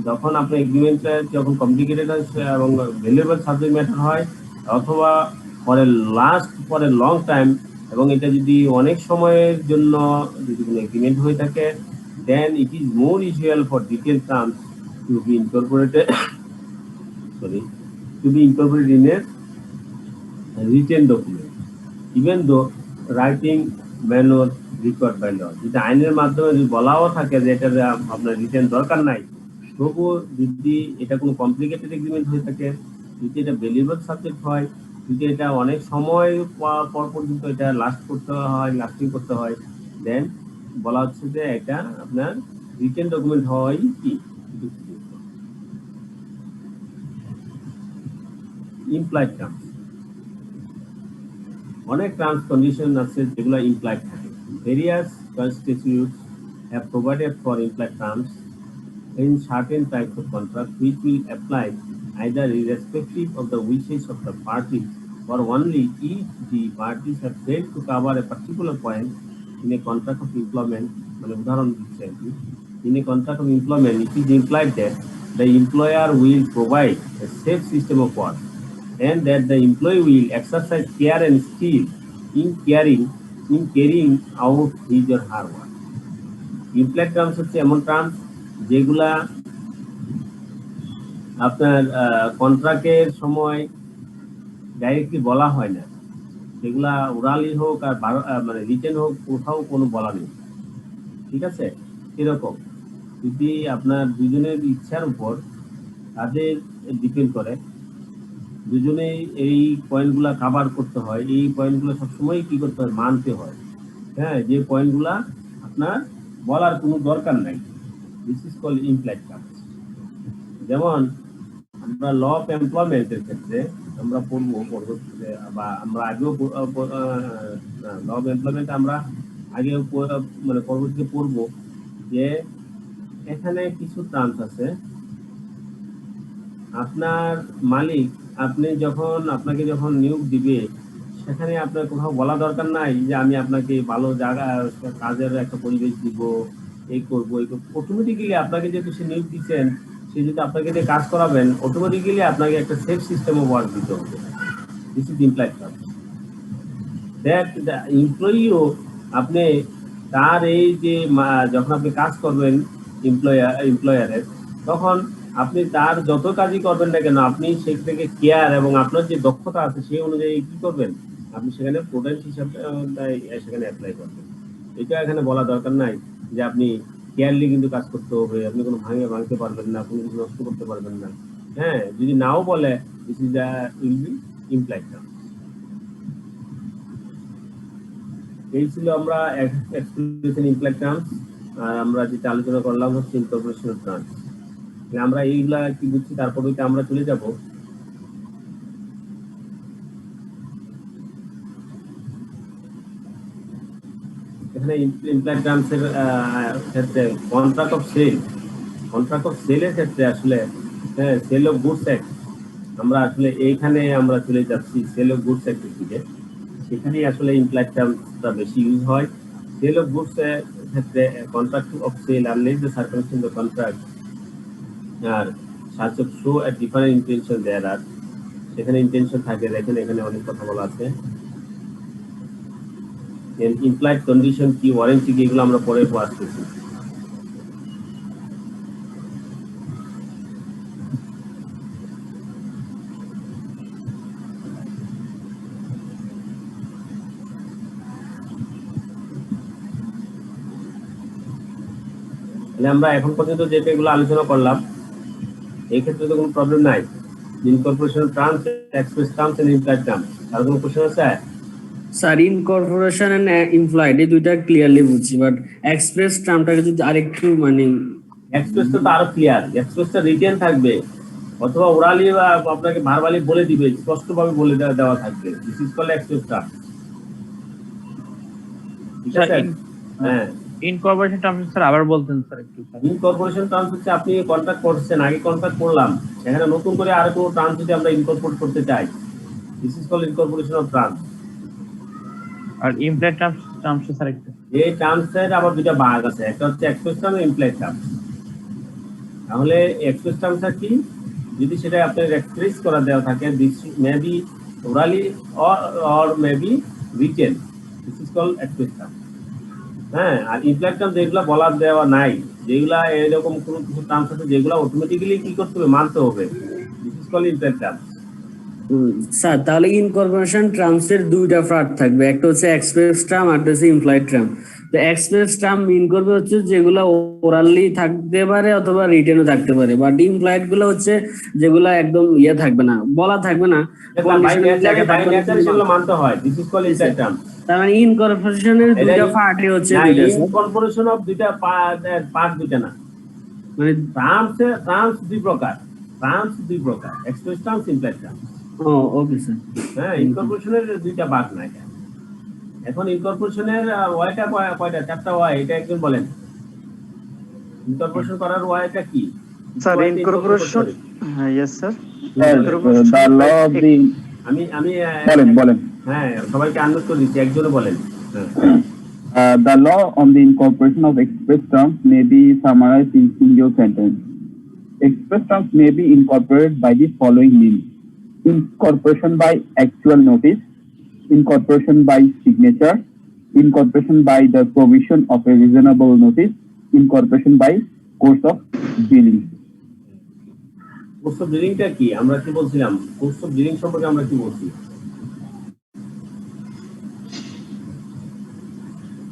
যখন আপনার এগ্রিমেন্টটা যখন কমপ্লিকেটেড হয় এবং ভ্যালুয়েবল সাবজেক্ট ম্যাটার হয়, অথবা ফর এ লং টাইম, এবং এটা যদি অনেক সময়ের জন্য যদি কোনো এগ্রিমেন্ট হয়ে থাকে, then it is more usual for detail terms to be incorporated in a written document, even though writing may not required by law. যদি আইনের মাধ্যমে যদি বলাও থাকে যে এটা আপনার রিটেন দরকার নাই, তবুও যদি এটা কোনো কমপ্লিকেটেড এগ্রিমেন্ট হয়ে থাকে, যদি এটা ভ্যালুয়েবল সাবজেক্ট হয়, যদি এটা অনেক সময় পর পর্যন্ত এটা লাস্টিং করতে হয়, দেন বলা হচ্ছে যে এটা আপনার রিটেন ডকুমেন্ট হয় কি। ইমপ্লাইড টার্মস, অনেক টার্মস কন্ডিশন আছে যেগুলো ইমপ্লাইড থাকে। Various constitutes have provided for implied terms in certain types of contract, which will apply either irrespective of the wishes of the parties or only if the parties have failed to cover a particular point in a contract of employment. মানে উদাহরণ দিচ্ছি আর কি, in a contract of employment, it is implied that the employer will provide a safe system of work and that the employee will exercise care and skill in carrying out his or her work. Implied terms হচ্ছে এমন terms যেগুলা আপনার কন্ট্রাক্টের সময় directly বলা হয় না, সেগুলা orally হোক আর মানে রিটেন হোক, কোথাও কোনো বলা নেই। ঠিক আছে, এরকম যদি আপনার দুজনের ইচ্ছার উপর তাদের ডিপেন্ড করে, দুজনেই এই পয়েন্টগুলা কাভার করতে হয়, এই পয়েন্টগুলো সবসময় কি করতে হয়, মানতে হয়। হ্যাঁ, যে পয়েন্টগুলা আপনার বলার কোনো দরকার নাই, this is called implied terms. যেমন আমরা ল অফ এমপ্লয়মেন্টের ক্ষেত্রে আমরা পড়বো পরবর্তীতে, বা আমরা আগেও ল অফ এমপ্লয়মেন্ট আমরা আগেও মানে পরবর্তীতে পড়বো, যে এখানে কিছু টার্মস আছে। আপনার মালিক আপনাকে যখন নিয়োগ দিবে, সেখানে আপনার কোথাও বলা দরকার নাই যে আমি আপনাকে ভালো জায়গা কাজের একটা পরিবেশ দিব, এই করবো। অটোমেটিক্যালি আপনাকে যেহেতু সে নিয়োগ দিচ্ছেন, সে যদি আপনাকে দিয়ে কাজ করাবেন, অটোমেটিক্যালি আপনাকে একটা সেফ সিস্টেম অফ ওয়ার্ক দিতে হবে। This is implied term. That the employee আপনি তার এই যে যখন আপনি কাজ করবেন এমপ্লয়ারের, তখন আপনি তার যত কাজই করবেন না কেন, আপনি সে থেকে কেয়ার এবং আপনার যে দক্ষতা আছে সেই অনুযায়ী কি করবেন, আপনি সেখানে প্রোডাক্ট হিসাবে সেখানে অ্যাপ্লাই করবেন। এটা এখানে বলা দরকার নাই যে আপনি কেয়ারলি কিন্তু কাজ করতে হবে, আপনি কোনো ভাঙতে পারবেন না, কোনো কিছু নষ্ট করতে পারবেন না। হ্যাঁ, যদি নাও বলে, this is will B implied term. এই ছিল আমরা এক্সপ্রেশন ইমপ্লাইড টার্মস। আর আমরা যেটা আলোচনা করলাম হচ্ছে ইনকর্পোরেশন ট্রান্স। আমরা এইগুলা কি বুঝছি তারপর হইতে আমরা চলে যাব এখানে ইমপ্লয়েড টার্মসের ক্ষেত্রে কন্ট্রাক্ট অফ সেলের ক্ষেত্রে আসলে সেল অফ গুডস অ্যাক্ট আমরা আসলে এইখানে আমরা চলে যাচ্ছি সেল অফ গুডস অ্যাক্টের দিকে। সেখানেই আসলে ইমপ্লয়েড টার্মসটা বেশি ইউজ হয়। সেল অফ গুডস এর ক্ষেত্রে contract of sale unless the circumstance of contract are such of show a different intention there are, সেখানে ইন্টেনশন থাকে। দেখেন এখানে অনেক কথা বলা আছে। ইমপ্লয়েড কন্ডিশন কি, ওয়ারেন্টি কি, এগুলো আমরা পরে আসতেছি। আমরা এখন পর্যন্ত যেগুলো আলোচনা করলাম এই ক্ষেত্রে তো কোনো প্রবলেম নাই। Incorporation terms, express terms and implied terms, আর কোনো কোশ্চেন আছে? স্যার ইনকর্পোরেশন এন্ড ইমপ্লয়েড এই দুইটা ক্লিয়ারলি বুঝছি, বাট এক্সপ্রেস টার্মটাকে যদি আরেকটু মানে এক্সপ্রেস তো আরো ক্লিয়ার। এক্সপ্রেসটা রিটেন থাকবে অথবা ওরালি বা আপনাকে ভার্বালি বলে দিবে, স্পষ্টভাবে বলে দেওয়া থাকবে। This is called express term. ঠিক আছে? হ্যাঁ, ইনকর্পোরেশন টার্মস স্যার আবার বলতেন স্যার একটু। ইনকর্পোরেশন টার্মস হচ্ছে আপনি কন্ট্রাক্ট করছেন, আগে কন্ট্রাক্ট করলাম, এখানে নতুন করে আরো কোনো টার্ম যদি আমরা ইনকর্পোরেট করতে চাই, this is called incorporation of terms. আর ইমপ্লয়েড টার্মস স্যার একটু। এই টার্মসের আবার দুটো ভাগ আছে, একটা হচ্ছে এক্সপ্রেস টার্ম আর ইমপ্লয়েড টার্ম। তাহলে এক্সপ্রেস টার্মটা কি? যদি সেটা আপনার এক্সপ্রেস করা দেওয়া থাকে, this may be orally or may be written, this is called express term. হ্যাঁ, আর ইমপ্লয়েড টার্ম যেগুলো বলা দেওয়া নাই, যেগুলা এরকম কোনো কিছু টার্মস আছে যেগুলো অটোমেটিক্যালি কি করতে হবে, মানতে হবে, this is called implied term. Sir তাহলে ইনকর্পোরেশন টার্মসের দুইটা পার্ট থাকবে, একটা হচ্ছে এক্সপ্রেস টার্ম আর একটা হচ্ছে ইমপ্লয়েড টার্ম। তো এক্সপ্রেস টার্ম মিন করবে হচ্ছে যেগুলো ওরালি থাকতে পারে অথবা রিটেনও থাকতে পারে, বাট ইমপ্লয়েড গুলো হচ্ছে যেগুলো একদম ইয়ে থাকবে না, বলা থাকবে না, সেগুলো মানতে হয়, this is called implied term. তার মানে ইনকর্পোরেশনের দুইটা পার্টই হচ্ছে ইনকর্পোরেশন অফ দুইটা পার্ট, দুইটা না, মানে টার্মস দুই প্রকার, express terms, employed terms. Okay sir. হ্যাঁ, ইনকর্পোরেশনের দুইটা ভাগ না। এখন ইনকর্পোরেশনের ওয়াইটা কয়টা? 4টা ওয়াই। এটা একজন বলেন, ইনকর্পোরেশন করার ওয়াইটা কি? স্যার ইনকর্পোরেশন, ইয়েস স্যার, আমি বলেন হ্যাঁ, সবাইকে আনমিউট করে দিচ্ছি, একজনও বলেন। The law on the incorporation of express terms may be summarized in single sentence. Express terms may be incorporated by the following means: incorporation by actual notice, incorporation by signature, incorporation by the provision of a reasonable notice, incorporation by course of dealing. Course of ডিলিংটা কি? আমরা কি বলছিলাম? Course of dealing সম্পর্কে আমরা কি বলছি?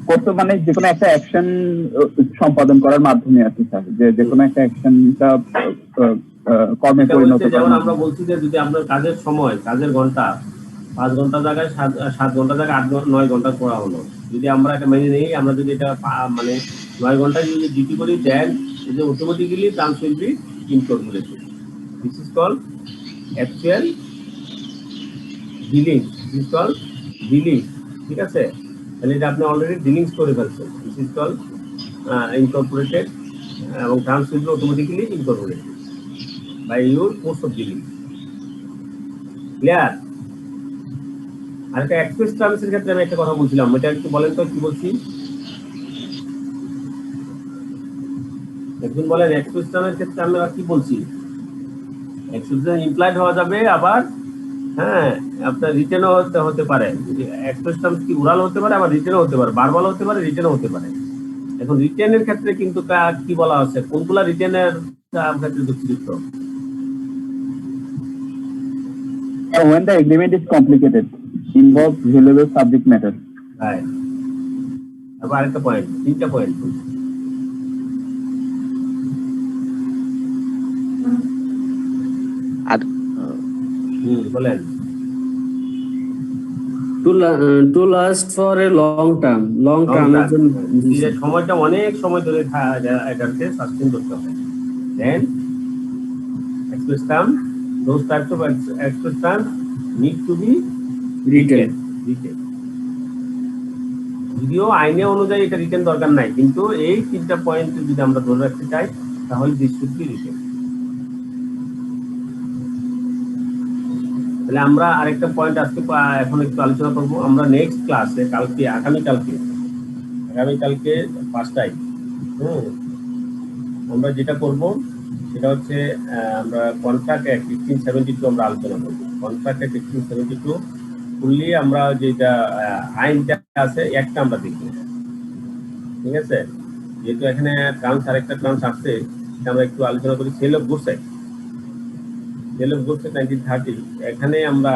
Course মানে যে কোনো একটা অ্যাকশন সম্পাদন করার মাধ্যমে আছে স্যার, যে কোনো একটা অ্যাকশনটা কর্মে পরিণত করা। যেমন আমরা বলছি যে যদি আপনার কাজের সময়, কাজের ঘন্টা 5 ঘন্টা জায়গায় 7 ঘন্টা জায়গায় 8-9 ঘন্টা করা হলো, যদি আমরা এটা মেনে নেই, আমরা যদি এটা মানে 9 ঘন্টায় যদি ডিউটি করি, দেন এই যে automatically terms will be incorporated. This is called actual dealing, this is called dealing. ঠিক আছে? তাহলে এটা আপনি অলরেডি ডিলিংস করে ফেলছেন, দিস ইজ কল্ড ইনকর্পোরেটেড, এবং terms will be automatically incorporated by your course of dealing. Clear? আর একটা এক্সপ্রেস টার্মসের ক্ষেত্রে আমি একটা কথা বলছিলাম, এটা একটু বলেন তো, কি বলছি? একজন বলেন এক্সপ্রেস টার্মের ক্ষেত্রে আমরা কি বলছি? এক্সপ্রেস ইমপ্লয়েড হওয়া যাবে, আবার হ্যাঁ আপনার রিটেনও হতে পারে। এক্সপ্রেস টার্মস কি ওরাল হতে পারে, আবার রিটেনও হতে পারে, ভার্বাল হতে পারে, রিটেনও হতে পারে। এখন রিটেনের ক্ষেত্রে কিন্তু কি বলা আছে, কোনগুলা রিটেনের ক্ষেত্রে যুক্তিযুক্ত? When the agreement is complicated, involves valuable subject matter. Right. আবার আরেকটা পয়েন্ট, 3টা পয়েন্ট। আর বলেন। to to last for a long term এর জন্য এই সময়টা অনেক সময় ধরে এটাকে সাস্টেইন করতে হবে। দেন express term, those types of express terms need to be written. যদিও আইনে অনুযায়ী এটা রিটেন দরকার নাই, কিন্তু এই তিনটা পয়েন্ট যদি আমরা ধরে রাখতে চাই তাহলে দিস শুড বি রিটেন। তাহলে আমরা আরেকটা পয়েন্ট আজকে এখন একটু আলোচনা করব। আমরা নেক্সট ক্লাসে আগামীকালকে 5টায় আমরা যেটা করব সেটা হচ্ছে আমরা কন্ট্রাক্ট অ্যাক্ট 1572 আমরা আলোচনা করব। কন্ট্রাক্ট অ্যাক্ট 1572 ফুললি আমরা যেটা আইনটা আছে একটা আমরা দেখব, ঠিক আছে? যেহেতু এখানে টার্মস আরেকটা টার্মস আসছে সেটা আমরা একটু আলোচনা করি। সেল অফ গুডস অ্যাক্ট 1930, এখানে আমরা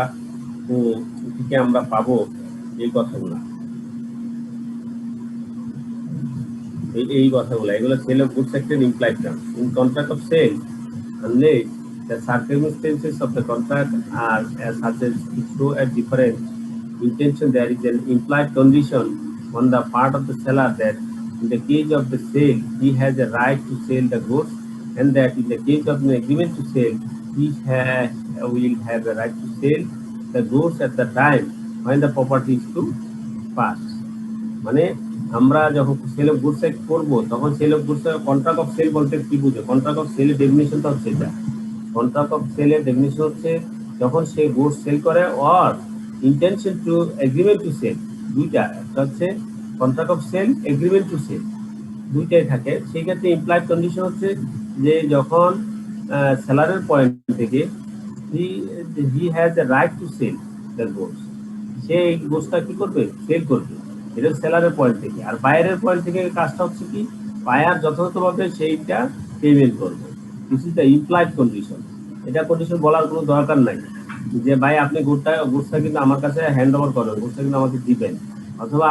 থেকে আমরা পাবো এই কথাগুলো, এগুলো সেল অফ গুডস অ্যাক্টের implied terms. In contract of sale, unless the circumstances of the contract are such as to show a different intention, there is an implied condition on the part of the seller that in the case of the sale he has a right to sell the goods, and that in the case of an agreement to sell he will have the right to sell the goods at the time when the property is to pass. মানে আমরা যখন sell of goods act করব তখন sale of goods contract of sale বলতে কি বুঝে? Contract of সেলের ডেফিনিশনটা হচ্ছে এটা। কন্ট্রাক্ট অফ সেলের ডেফিনিশন হচ্ছে যখন সে গুডস সেল করে or intention to agreement to sale, দুইটা, একটা হচ্ছে contract of sale, agreement to sale, দুইটাই থাকে। সেই ক্ষেত্রে ইমপ্লাইড কন্ডিশন হচ্ছে যে যখন সেলারের পয়েন্ট থেকে he has a right to sell the goods, সে এই গুডসটা কি করবে? সেল করবে, এটা সেলারের পয়েন্ট থেকে। আর বায়ারের পয়েন্ট থেকে কাজটা হচ্ছে কি? বায়ার যথাযথভাবে সেইটা পেমেন্ট করবে। This is the implied condition. এটা কন্ডিশন বলার কোনো দরকার নাই যে ভাই আপনি গুডসটা কিন্তু আমার কাছে হ্যান্ড ওভার করবেন, গুডসটা কিন্তু আমাকে দিবেন, অথবা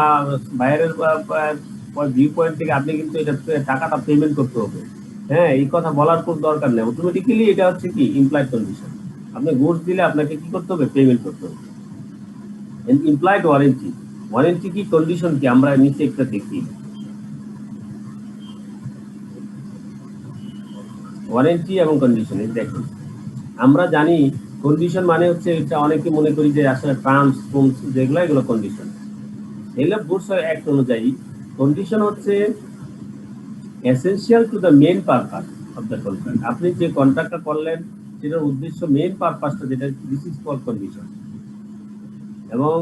বায়ারের ভিউ পয়েন্ট থেকে আপনি কিন্তু এটা টাকাটা পেমেন্ট করতে হবে। হ্যাঁ, এই কথা বলার কোনো দরকার নেই। অটোমেটিক্যালি এটা হচ্ছে কি? Implied condition. আপনি গুডস দিলে আপনাকে কি করতে হবে? পেমেন্ট করতে হবে। ইমপ্লাইড ওয়ারেন্টি, ওয়ারেন্টি কি, কন্ডিশন কি, আমরা নিচে একটা দেখি। ওয়ারেন্টি এবং কন্ডিশন, এই দেখুন আমরা জানি কন্ডিশন মানে হচ্ছে এটা অনেকে মনে করি যে আসলে টার্মস যেগুলো এগুলো condition. Sale of goods act অনুযায়ী কন্ডিশন হচ্ছে essential to the main purpose of the contract. আপনি যে কন্ট্রাক্টটা করলেন সেটার উদ্দেশ্য, মেইন পারপাসটা যেটা, দিস ইজ কল্ড কন্ডিশন। এবং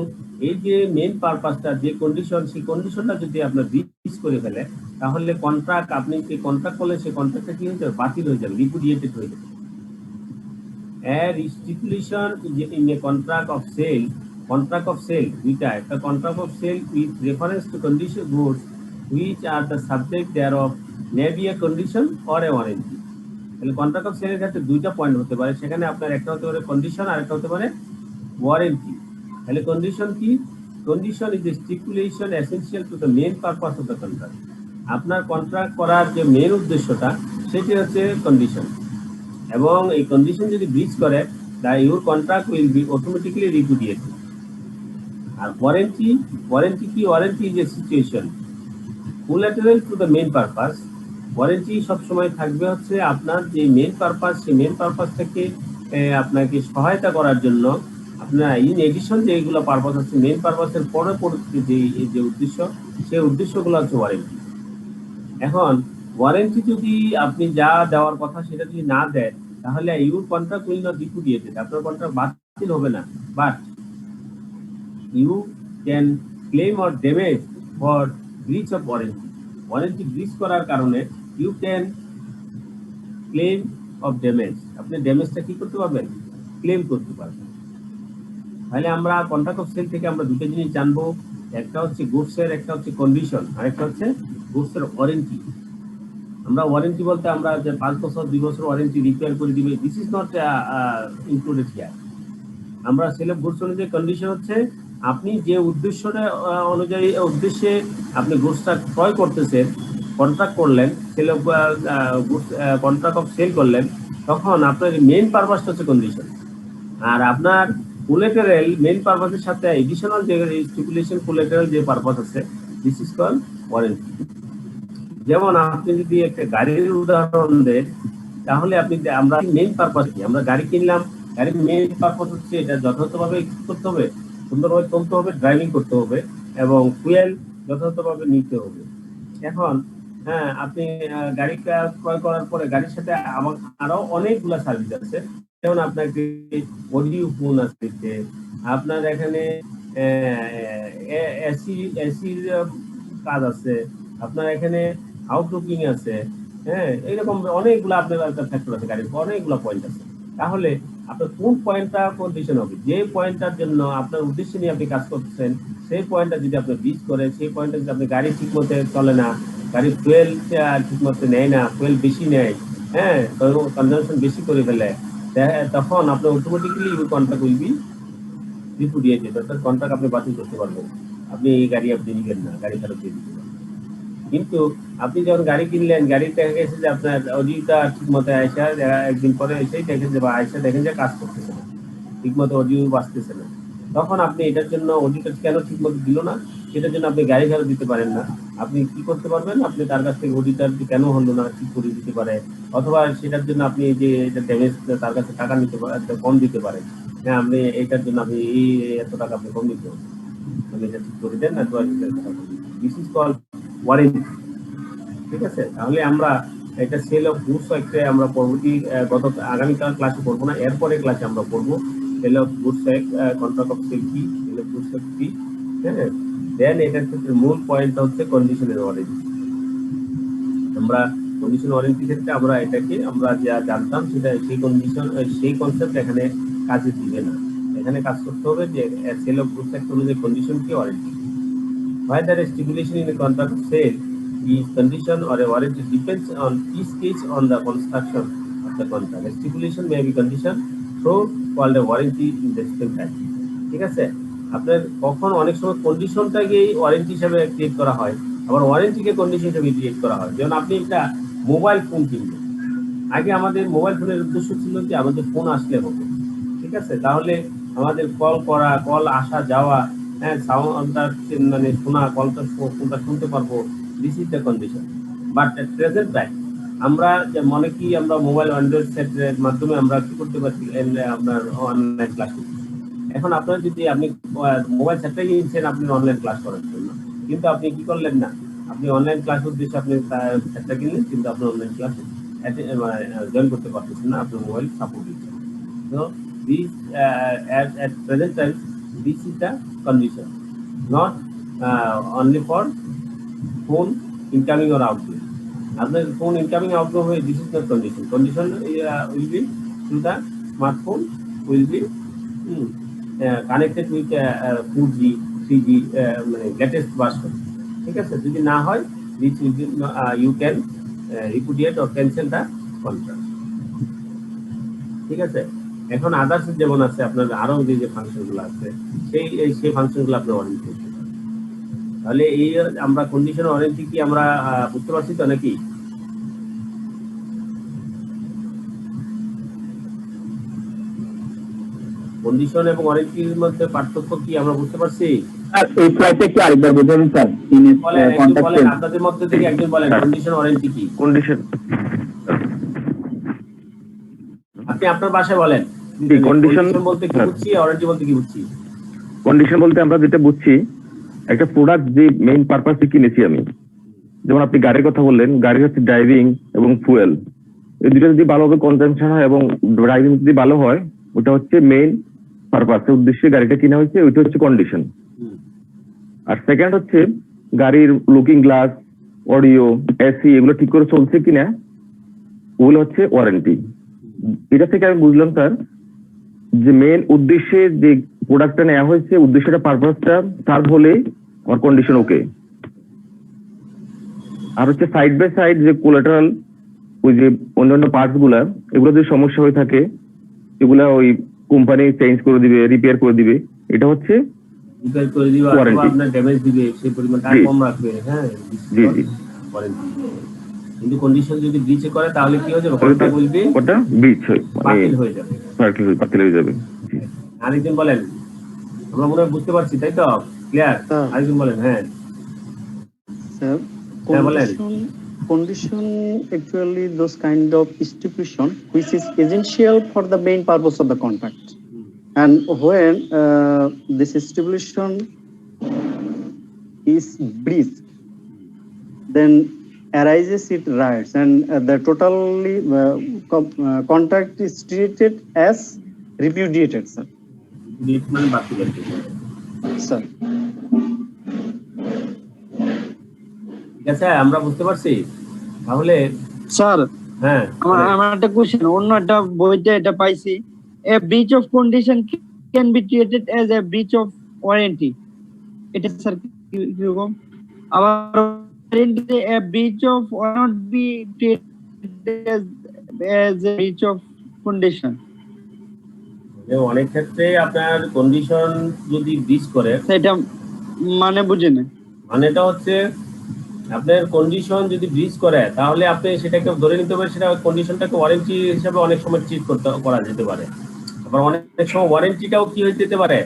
এই যে মেইন পারপাসটা যে কন্ডিশন, সেই কন্ডিশনটা যদি আপনার ব্রিচ করে ফেলে তাহলে কন্ট্রাক্ট, আপনি যে কন্ট্রাক্ট করলেন সেই কন্ট্রাক্টটা কি হয়ে যাবে? বাতিল হয়ে যাবে, রিপুডিয়েটেড হয়ে যাবে। এর stipulation in a contract of sale, দুইটা, একটা contract of sale with reference to condition goods which are the subject thereof may be a condition or a warranty. তাহলে কন্ট্রাক্ট অফ সেলের ক্ষেত্রে দুইটা পয়েন্ট হতে পারে, সেখানে আপনার একটা হতে পারে কন্ডিশন আর একটা হতে পারে ওয়ারেন্টি। তাহলে কন্ডিশন কি? Condition is a stipulation essential to the main purpose of the contract. আপনার কন্ট্রাক্ট করার যে মেইন উদ্দেশ্যটা সেটি হচ্ছে কন্ডিশন, এবং এই কন্ডিশন যদি ব্রিচ করে your contract will be automatically repudiated. আর ওয়ারেন্টি কি? Warranty is a situation collateral to the main purpose. Warranty সবসময় থাকবে হচ্ছে আপনার যে মেইন পারপাস, সেই মেইন পারপাস থেকে আপনাকে সহায়তা করার জন্য আপনার ইন এডিশন যেগুলো পারপাস আছে, মেইন পারপাসের পরে যে উদ্দেশ্য, সেই উদ্দেশ্যগুলো হচ্ছে ওয়ারেন্টি। এখন ওয়ারেন্টি যদি আপনি যা দেওয়ার কথা সেটা যদি না দেয় তাহলে your contract will not repudiated, আপনার কন্ট্রাক্ট বাতিল হবে না, but you can claim or damage for breach of warranty. Warranty breach করার কারণে you can claim of damage, আপনি ড্যামেজটা কি করতে পারবেন? ক্লেম করতে পারবেন। তাহলে আমরা কন্ট্রাক্ট অফ সেল থেকে আমরা দুটো জিনিস জানবো, একটা হচ্ছে গুডসের, একটা হচ্ছে কন্ডিশন, আর একটা হচ্ছে গুডসের ওয়ারেন্টি। আমরা ওয়ারেন্টি বলতে আমরা যে 5 বছর 2 বছর ওয়ারেন্টি রিপেয়ার করে দিবে, this is not included here. আমরা সেল অফ গুডস অনুযায়ী কন্ডিশন হচ্ছে আপনি যে উদ্দেশ্যটা অনুযায়ী উদ্দেশ্যে আপনি গুডসটা ক্রয় করতেছেন, কন্ট্রাক্ট করলেন, sale of goods contract of sale করলেন, তখন আপনার মেইন পারপাসটা হচ্ছে কন্ডিশন। আর আপনার কোলাটেরাল মেইন পারপাসের সাথে এডিশনাল যে স্টিপুলেশন কোলাটেরাল যে পারপাস আছে, দিস ইজ কল ওয়ারেন্টি। যেমন আপনি যদি একটা গাড়ির উদাহরণ দেন, তাহলে আপনি আমরা মেইন পারপাস কি, আমরা গাড়ি কিনলাম, গাড়ির মেইন পারপাস হচ্ছে এটা যথাযথভাবে করতে হবে, সুন্দরভাবে চলতে হবে, ড্রাইভিং করতে হবে এবং ফুয়েল যথাযথভাবে নিতে হবে। এখন হ্যাঁ, আপনি গাড়ি ক্রয় করার পরে গাড়ির সাথে আরো অনেকগুলো সার্ভিস আছে। যেমন আপনার অডিও ফোন আছে, আপনার এখানে এসির কাজ আছে, আপনার এখানে আউটলুকিং আছে, হ্যাঁ, এইরকম অনেকগুলো আপনার ফ্যাক্টর আছে, গাড়ির অনেকগুলো পয়েন্ট আছে। তাহলে আপনার কোন পয়েন্টটা কন্ডিশন হবে, যে পয়েন্টটার জন্য আপনার উদ্দেশ্য নিয়ে আপনি কাজ করতেছেন, সেই পয়েন্টটা যদি আপনি বিচ করে, সেই পয়েন্টটা যদি আপনি গাড়ি ঠিক মতো চলে না, গাড়ির ফুয়েল ঠিক মতো নেয় না, ফুয়েল বেশি নেয়, হ্যাঁ, কনজাম্পশন বেশি করে ফেলে, তখন আপনার automatically you contract will be repudiated, অর্থাৎ কন্ট্রাক্ট আপনি বাতিল করতে পারবেন, আপনি এই গাড়ি আপনি নিবেন না, গাড়ি ফেরত দিয়ে দিতে পারবেন। কিন্তু আপনি যখন গাড়ি কিনলেন, গাড়ির দেখা গেছে যে আপনার অডিওটা ঠিক মতো আয়সা একদিন পরে এসেই দেখেন যে বা আয়সা দেখেন যে কাজ করতেছে না, ঠিক মতো অডিও বাঁচতেছে না, তখন আপনি এটার জন্য অডিওটা কেন ঠিক মতো দিল না সেটার জন্য আপনি গাড়ি ফেরত দিতে পারেন না। আপনি কি করতে পারবেন, আপনি তার কাছ থেকে অডিওটা কেন হলো না ঠিক করে দিতে পারে, অথবা সেটার জন্য আপনি যে এটা ড্যামেজ তার কাছে টাকা নিতে পারেন, কম দিতে পারেন, হ্যাঁ, আপনি এটার জন্য আপনি এই এত টাকা আপনি কম দিতে হবে, আপনি এটা ঠিক করে দেন না, দিস ইজ কল ওয়ারেন্টি। ঠিক আছে, তাহলে আমরা এটা সেল অফ গুডস একটা আমরা পরবর্তী আগামীকাল ক্লাসে পড়বো না, এরপরে ক্লাসে আমরা পড়বো sale of goods contract of sale কি, সেল অফ গুডস কি, হ্যাঁ। দেন এটার ক্ষেত্রে মূল পয়েন্টটা হচ্ছে কন্ডিশনের ওয়ারেন্টি। আমরা কন্ডিশন ওয়ারেন্টি ক্ষেত্রে আমরা এটাকে আমরা যা জানতাম সেটা সেই কন্ডিশন সেই কনসেপ্ট এখানে কাজে দিবে না, এখানে কাজ করতে হবে যে সেল অফ গুডস একটা অনুযায়ী কন্ডিশন কি, warranty. Why there is stipulation in a contract of sale, the condition or a warranty depends on each case on the construction of the contract. A stipulation may be condition so called a warranty in the same time. ঠিক আছে, আপনার কখন অনেক সময় কন্ডিশনটাকে warranty হিসেবে create করা হয়, আবার ওয়ারেন্টিকে কন্ডিশন হিসেবে ক্রিয়েট করা হয়। যেমন আপনি একটা মোবাইল ফোন কিনবেন, আগে আমাদের মোবাইল ফোনের উদ্দেশ্য ছিল যে আমাদের ফোন আসলে হবে, ঠিক আছে, তাহলে আমাদের কল করা, কল আসা যাওয়া, হ্যাঁ, সাউন্ডটা মানে শোনা, কলটা ফোনটা শুনতে পারবো, this is the condition. But at present time আমরা যে মনে কি আমরা মোবাইল অ্যান্ড্রয়েড সেটের মাধ্যমে আমরা কি করতে পারছি, আপনার অনলাইন ক্লাস করতে। এখন আপনার যদি আপনি মোবাইল সেটটা কিনছেন আপনি অনলাইন ক্লাস করার জন্য, কিন্তু আপনি কি করলেন না, আপনি অনলাইন ক্লাস উদ্দেশ্যে আপনি সেটটা কিনলেন, কিন্তু আপনি অনলাইন ক্লাস জয়েন করতে পারতেছেন না, আপনার মোবাইল সাপোর্ট দিচ্ছে। তো this at present time this is the condition, not only for phone incoming or outgoing. After phone incoming outgoing, this is the condition. Condition will be through the smartphone will be connected with 4G, 3G latest version. ঠিক আছে, যদি না হয় this will be you can repudiate or cancel the contract. ঠিক আছে, এখন others যেমন আছে আপনার আরো যে ফাংশন গুলো আছে সেই ফাংশন গুলো আপনি ওয়ারেন্টি করতে পারেন। তাহলে এই আমরা কন্ডিশন ওয়ারেন্টি কি আমরা বুঝতে পারছি তো নাকি? কন্ডিশন এবং ওয়ারেন্টির মধ্যে পার্থক্য কি আমরা বুঝতে পারছি? এই স্লাইডে কি আরেকবার বোঝাবেন স্যার? বলেন আপনাদের মধ্যে থেকে একজন বলেন কন্ডিশন ওয়ারেন্টি কি? কন্ডিশন আপনি আপনার ভাষায় বলেন। কন্ডিশন বলতে কি বুঝছি, ওয়ারেন্টি বলতে কি বুঝছি? কন্ডিশন বলতে আমরা যেটা বুঝছি, একটা প্রোডাক্ট যে মেইন পারপাসে কিনেছি আমি, যেমন আপনি গাড়ির কথা বললেন, গাড়ির হচ্ছে ড্রাইভিং এবং ফুয়েল, এই দুটো যদি ভালোভাবে কনজাম্পশন হয় এবং ড্রাইভিং যদি ভালো হয়, ওটা হচ্ছে মেইন পারপাস, উদ্দেশ্যে গাড়িটা কিনা হয়েছে, ওইটা হচ্ছে কন্ডিশন। আর সেকেন্ড হচ্ছে গাড়ির লুকিং গ্লাস, অডিও, এসি এগুলো ঠিক করে চলছে কিনা, ওগুলো হচ্ছে ওয়ারেন্টি। এটা থেকে আমি বুঝলাম স্যার যে মেইন উদ্দেশ্যে যে প্রোডাক্টটা নেওয়া হয়েছে, উদ্দেশ্যটা পারপাসটা সার্ভ হলে আমার কন্ডিশন ওকে। আর হচ্ছে সাইড বাই সাইড যে কোলাটারাল ওই যে অন্যান্য পার্টস গুলা, এগুলো যদি সমস্যা হয়ে থাকে এগুলা ওই কোম্পানি চেঞ্জ করে দিবে, রিপেয়ার করে দিবে, এটা হচ্ছে রিপেয়ার করে দিবে অথবা আপনার ড্যামেজ দিবে, সেই পরিমাণ টাকা কম রাখবে, হ্যাঁ, জি জি ওয়ারেন্টি। কিন্তু কন্ডিশন যদি ব্রিচ করে তাহলে কি হয়ে যাবে, কন্ট্রাক্ট উইল বি ওটা ব্রিচ হয়, বাতিল হয়ে যাবে, বাতিল হয়ে যাবে। আরেকজন বলেন, আমরা মনে হয় বুঝতে পারছি, তাই তো? ক্লিয়ার? আরেকজন বলেন। হ্যাঁ Sir, হ্যাঁ বলেন। condition actually those kind of stipulation which is essential for the main purpose of the contract. And when this stipulation is breached, then arises it rights and the totally contract is treated as repudiated, sir. মানে বাতিল হচ্ছে। Sir. ঠিক আছে, আমরা বুঝতে পারছি। তাহলে sir হ্যাঁ আমার একটা কোশ্চেন, অন্য একটা বইতে এটা পাইছি, a breach of condition can be treated as a breach of warranty, এটা স্যার কিরকম? আবার a breach of or not be treated as a breach of condition. অনেক ক্ষেত্রে আপনার কন্ডিশন যদি ব্রিচ করে, সেটা মানে বুঝেন, মানেটা হচ্ছে আপনার কন্ডিশন যদি ব্রিচ করে তাহলে আপনি সেটাকে ধরে নিতে পারেন, সেটা কন্ডিশনটাকে ওয়ারেন্টি হিসেবে অনেক সময় ট্রিট করা যেতে পারে। আবার অনেক সময় ওয়ারেন্টিটাও কি হয়ে যেতে পারে,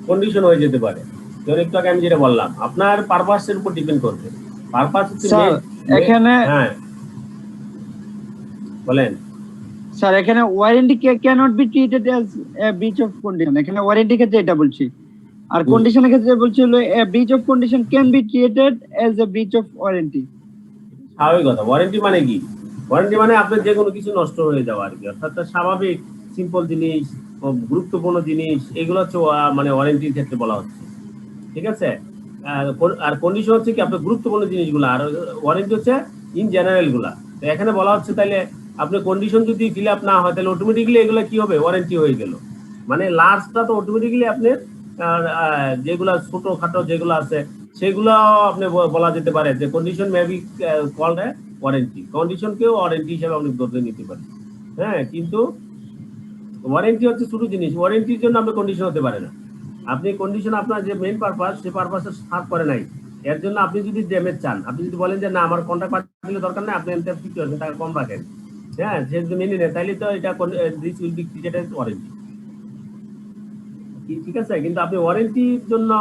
কন্ডিশন হয়ে যেতে পারে। যেমন একটু আগে আমি যেটা বললাম, আপনার পারপাসের উপর ডিপেন্ড করবে। পারপাস হচ্ছে এখানে হ্যাঁ বলেন স্যার, এখানে warranty cannot be treated as a breach of condition, এখানে ওয়ারেন্টি ক্ষেত্রে এটা বলছি, আর কন্ডিশনের ক্ষেত্রে বলছি হলো a breach of condition can be treated as a breach of warranty. স্বাভাবিক কথা। ওয়ারেন্টি মানে কি? ওয়ারেন্টি মানে আপনার যে কোনো কিছু নষ্ট হয়ে যাওয়া আর কি, অর্থাৎ স্বাভাবিক সিম্পল জিনিস, গুরুত্বপূর্ণ জিনিস, এগুলো হচ্ছে মানে ওয়ারেন্টির ক্ষেত্রে বলা হচ্ছে। ঠিক আছে, আর কন্ডিশন হচ্ছে কি আপনার গুরুত্বপূর্ণ জিনিসগুলো, আর ওয়ারেন্টি হচ্ছে ইন জেনারেল গুলা। তো এখানে বলা হচ্ছে তাইলে আপনার কন্ডিশন যদি ফিল আপ না হয় তাহলে অটোমেটিক্যালি এগুলো কি হবে, ওয়ারেন্টি হয়ে গেল। মানে লাস্টটা তো অটোমেটিক্যালি আপনার যেগুলা ছোটখাটো যেগুলো আছে সেগুলো আপনি বলা যেতে পারে যে condition may be called a warranty. কন্ডিশনকেও ওয়ারেন্টি হিসেবে আপনি ধরে নিতে পারেন। হ্যাঁ, কিন্তু ওয়ারেন্টি হচ্ছে ছোট জিনিস, ওয়ারেন্টির জন্য আপনি কন্ডিশন হতে পারে না। আপনি কন্ডিশন আপনার যে মেইন পারপাস, সেই পারপাসে সার্ভ করে নাই, এর জন্য আপনি যদি ড্যামেজ চান, আপনি যদি বলেন যে না আমার কন্ট্রাক্ট পাঠিয়ে দরকার নেই, আপনি এমনি 50% টাকা কম রাখেন, হ্যাঁ, সে যদি মেনে নেয় তাহলে তো এটা this will B treated as warranty. ঠিক আছে, কিন্তু আপনি ওয়ারেন্টির জন্য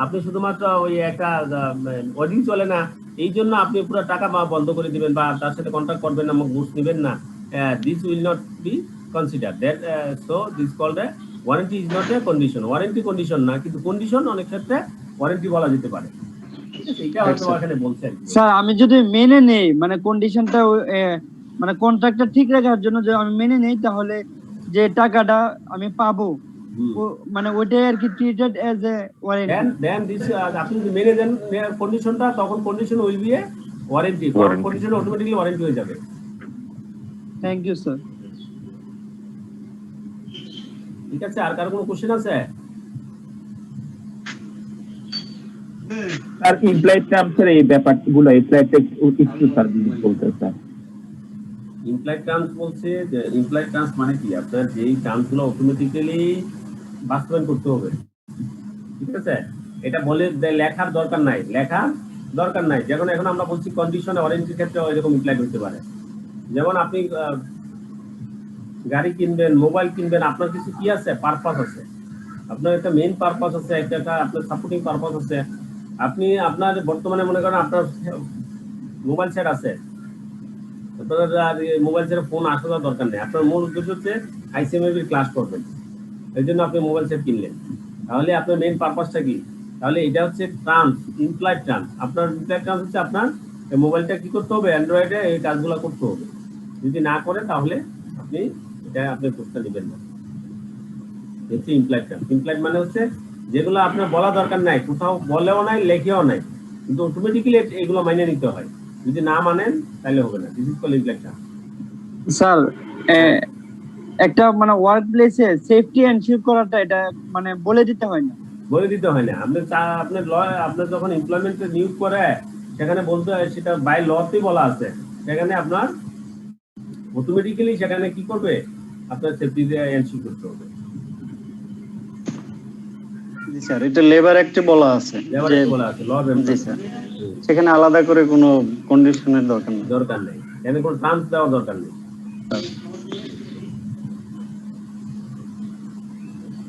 আপনি শুধুমাত্র ওই একটা অডিট চলে না, এই জন্য আপনি পুরো টাকা বন্ধ করে দিবেন বা তার সাথে কন্ট্যাক্ট করবেন না, ঘুষ নেবেন না, this will not be consider that. So this called a warranty is not a condition. Warranty condition না, কিন্তু কন্ডিশন অনেক ক্ষেত্রে ওয়ারেন্টি বলা যেতে পারে। ঠিক আছে, এটা হয়তো এখানে বলছেন। স্যার আমি যদি মেনে নেই, মানে কন্ডিশনটা মানে কন্ট্রাক্টটা ঠিক রাখার জন্য যদি আমি মেনে নেই, তাহলে যে টাকাটা আমি পাবো মানে ওইটাই আর কি treated as a warranty. Then this আপনি যদি মেনে দেন কন্ডিশনটা, তখন condition will be a warranty. Condition automatically warranty হয়ে যাবে। Thank you sir. ঠিক আছে, আর কারো কোনো কোশ্চেন আছে? আর ইমপ্লয়েড টার্মসের এই ব্যাপারগুলো ইমপ্লয়েড একটু স্যার বলতে স্যার। ইমপ্লয়েড টার্মস বলছে যে ইমপ্লয়েড টার্মস মানে কি, আপনার যেই টার্মসগুলো অটোমেটিক্যালি বাস্তবায়ন করতে হবে। ঠিক আছে, এটা বলে লেখার দরকার নাই, যেমন এখন আমরা বলছি কন্ডিশন ওয়ারেন্টির ক্ষেত্রে এরকম ইমপ্লয়েড হতে পারে। যেমন আপনি গাড়ি কিনবেন, মোবাইল কিনবেন, আপনার কিছু কি আছে, পারপাস আছে, আপনার একটা মেইন পারপাস আছে, একটা আপনার সাপোর্টিং পারপাস আছে। আপনি আপনার বর্তমানে মনে করেন আপনার মোবাইল সেট আছে, আপনার মোবাইল সেট ফোন আসার দরকার নেই, আপনার মূল উদ্দেশ্য হচ্ছে আইসিএমএবি ক্লাস করবেন, এই জন্য আপনি মোবাইল সেট কিনলেন। তাহলে আপনার মেইন পারপাসটা কি? তাহলে এটা হচ্ছে টার্মস, ইমপ্লয়েড টার্মস। আপনার ইমপ্লয়েড টার্মস হচ্ছে আপনার মোবাইলটা কি করতে হবে, অ্যান্ড্রয়েডে এই কাজগুলো করতে হবে। যদি না করে তাহলে আপনি এটা আপনি কোর্সটা নেবেন না। হচ্ছে ইমপ্লয়েড টার্ম। ইমপ্লয়েড মানে হচ্ছে যেগুলো আপনার বলা দরকার নাই, কোথাও বলেও নাই, লেখেও নাই, কিন্তু অটোমেটিক্যালি এগুলো মাইনে নিতে হয়। যদি না মানেন তাহলে হবে না। This is called implied term. Sir একটা মানে ওয়ার্ক প্লেসে সেফটি এনশিওর করাটা এটা মানে বলে দিতে হয় না? বলে দিতে হয় না। আপনার যখন এমপ্লয়মেন্টে নিয়োগ করে সেখানে বলতে হয়, সেটা বাই লতেই বলা আছে, সেখানে আপনার অটোমেটিক্যালি সেখানে কি করবে, আপনার সেফটি এনশিওর করতে হবে। জি স্যার, এটা লেবার অ্যাক্টে বলা আছে, জি স্যার, সেখানে আলাদা করে কোনো কন্ডিশনের দরকার নেই, এখানে কোনো টার্মস দেওয়ার দরকার নেই।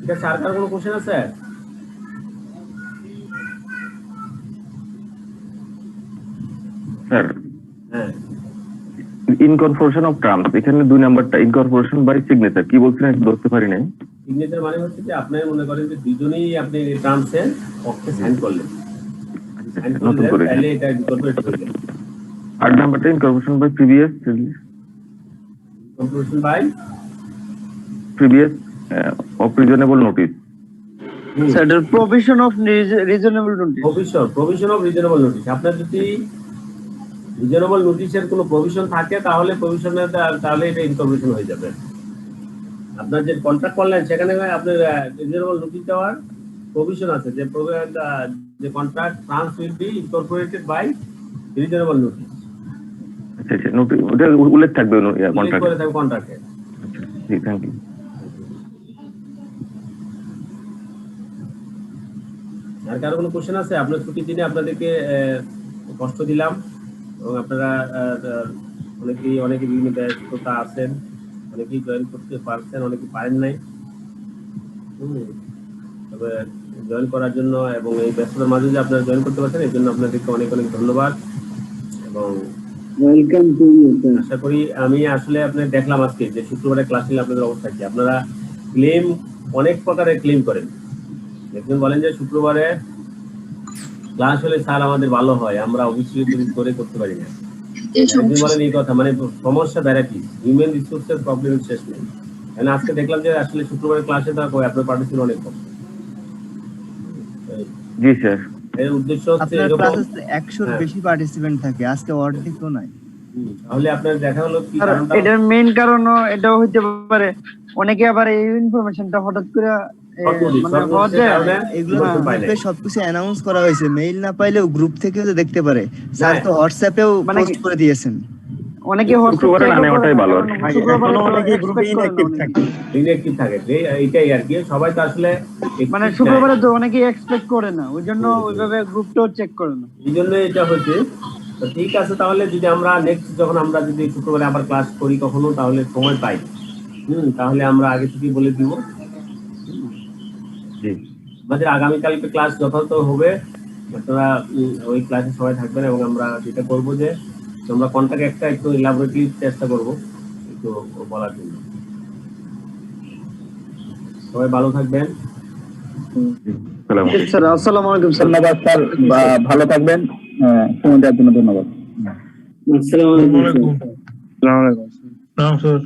ঠিক আছে, আর কার কোনো কোশ্চেন আছে? স্যার হ্যাঁ, ইনকর্পোরেশন অফ টার্মস, এখানে 2 নাম্বারটা ইনকর্পোরেশন বাই সিগনেচার কি বলছিলেন একটু ধরতে পারি নাই। সিগনেচার মানে হচ্ছে যে আপনি মনে করেন যে দুজনেই আপনি টার্মসে পক্ষে সাইন করলেন, সাইন নতুন করলে করে তাহলে এটা ইনকর্পোরেট হয়ে গেল। 8 নাম্বারটা incorporation by previous incorporation by of reasonable notice. Sir provision of reasonable notice. Provision of reasonable notice. আপনার যদি রিজনেবল নোটিশের কোনো প্রভিশন থাকে তাহলে প্রভিশনে তাহলে এটা ইনকর্পোরেশন হয়ে যাবে। আপনার যে কন্ট্রাক্ট করলেন সেখানে আপনার রিজনেবল নোটিশ দেওয়ার প্রভিশন আছে, যে contract terms will be incorporated by reasonable notice. আচ্ছা আচ্ছা, নোটিস ওটা উল্লেখ থাকবে কন্ট্রাক্টে। করে থাকবে কন্ট্রাক্টে। আচ্ছা ঠিক, থ্যাংক ইউ। আর কারো কোনো কোশ্চেন আছে? আপনার ছুটির দিনে আপনাদেরকে কষ্ট দিলাম এবং আপনারা অনেকে বিভিন্ন ব্যস্ততা আছেন, অনেকেই জয়েন করতে পারছেন, অনেকে পারেন নাই। তবে জয়েন করার জন্য এবং এই ব্যস্ততার মাঝে যে আপনারা জয়েন করতে পারছেন এর জন্য আপনাদেরকে অনেক অনেক ধন্যবাদ এবং ওয়েলকাম টু ইউ স্যার। আশা করি আমি আসলে আপনাদের দেখলাম আজকে যে শুক্রবারে ক্লাস নিলে আপনাদের অবস্থা কি। আপনারা ক্লেম অনেক প্রকারের ক্লেম করেন। একজন বলেন যে শুক্রবারে ক্লাস হলে স্যার আমাদের ভালো হয়, আমরা অফিসে করে করতে পারি না। একজন বলেন এই কথা, মানে সমস্যা ভ্যারাইটি, হিউম্যান রিসোর্সের প্রবলেম শেষ নেই। মানে আজকে দেখলাম যে আসলে শুক্রবারের ক্লাসে তো আপনার পার্টিসিপেন্ট অনেক কম। জি স্যার, এর উদ্দেশ্য হচ্ছে এরকম 100-র বেশি পার্টিসিপেন্ট থাকে, আজকে অর্ধেকও নাই। তাহলে আপনার দেখা হলো কি কারণটা? এটার মেইন কারণ এটাও হইতে পারে অনেকে আবার এই ইনফরমেশনটা হঠাৎ করে সবকিছু অ্যানাউন্স করা হয়েছে, মেইল না পাইলেও গ্রুপ থেকেও তো দেখতে পারে। স্যার তো হোয়াটসঅ্যাপেও পোস্ট করে দিয়েছেন। অনেকে শুক্রবারে না নেওয়াটাই ভালো। অনেকে গ্রুপে ইনঅ্যাক্টিভ থাকে, এইটাই আর কি। সবাই তো আসলে মানে শুক্রবারে তো অনেকেই এক্সপেক্ট করে না, ওই জন্য ওইভাবে গ্রুপটাও চেক করে না, এই জন্য এটা হচ্ছে। তো ঠিক আছে, তাহলে যদি আমরা নেক্সট যখন আমরা যদি শুক্রবারে আবার ক্লাস করি কখনো, তাহলে সময় পাই, তাহলে আমরা আগে থেকে বলে দিব। আমাদের আগামীকালকে ক্লাস যথাযথ হবে, আপনারা ওই ক্লাসে সবাই থাকবেন এবং আমরা যেটা করবো যে আমরা কন্টাক্ট একটা একটু ইলাবোরেটলি চেষ্টা করবো একটু বলার জন্য। সবাই ভালো থাকবেন। স্যার আসসালামু আলাইকুম। ধন্যবাদ স্যার, ভালো থাকবেন। সময় দেওয়ার জন্য ধন্যবাদ। আসসালামু আলাইকুম। স্যার।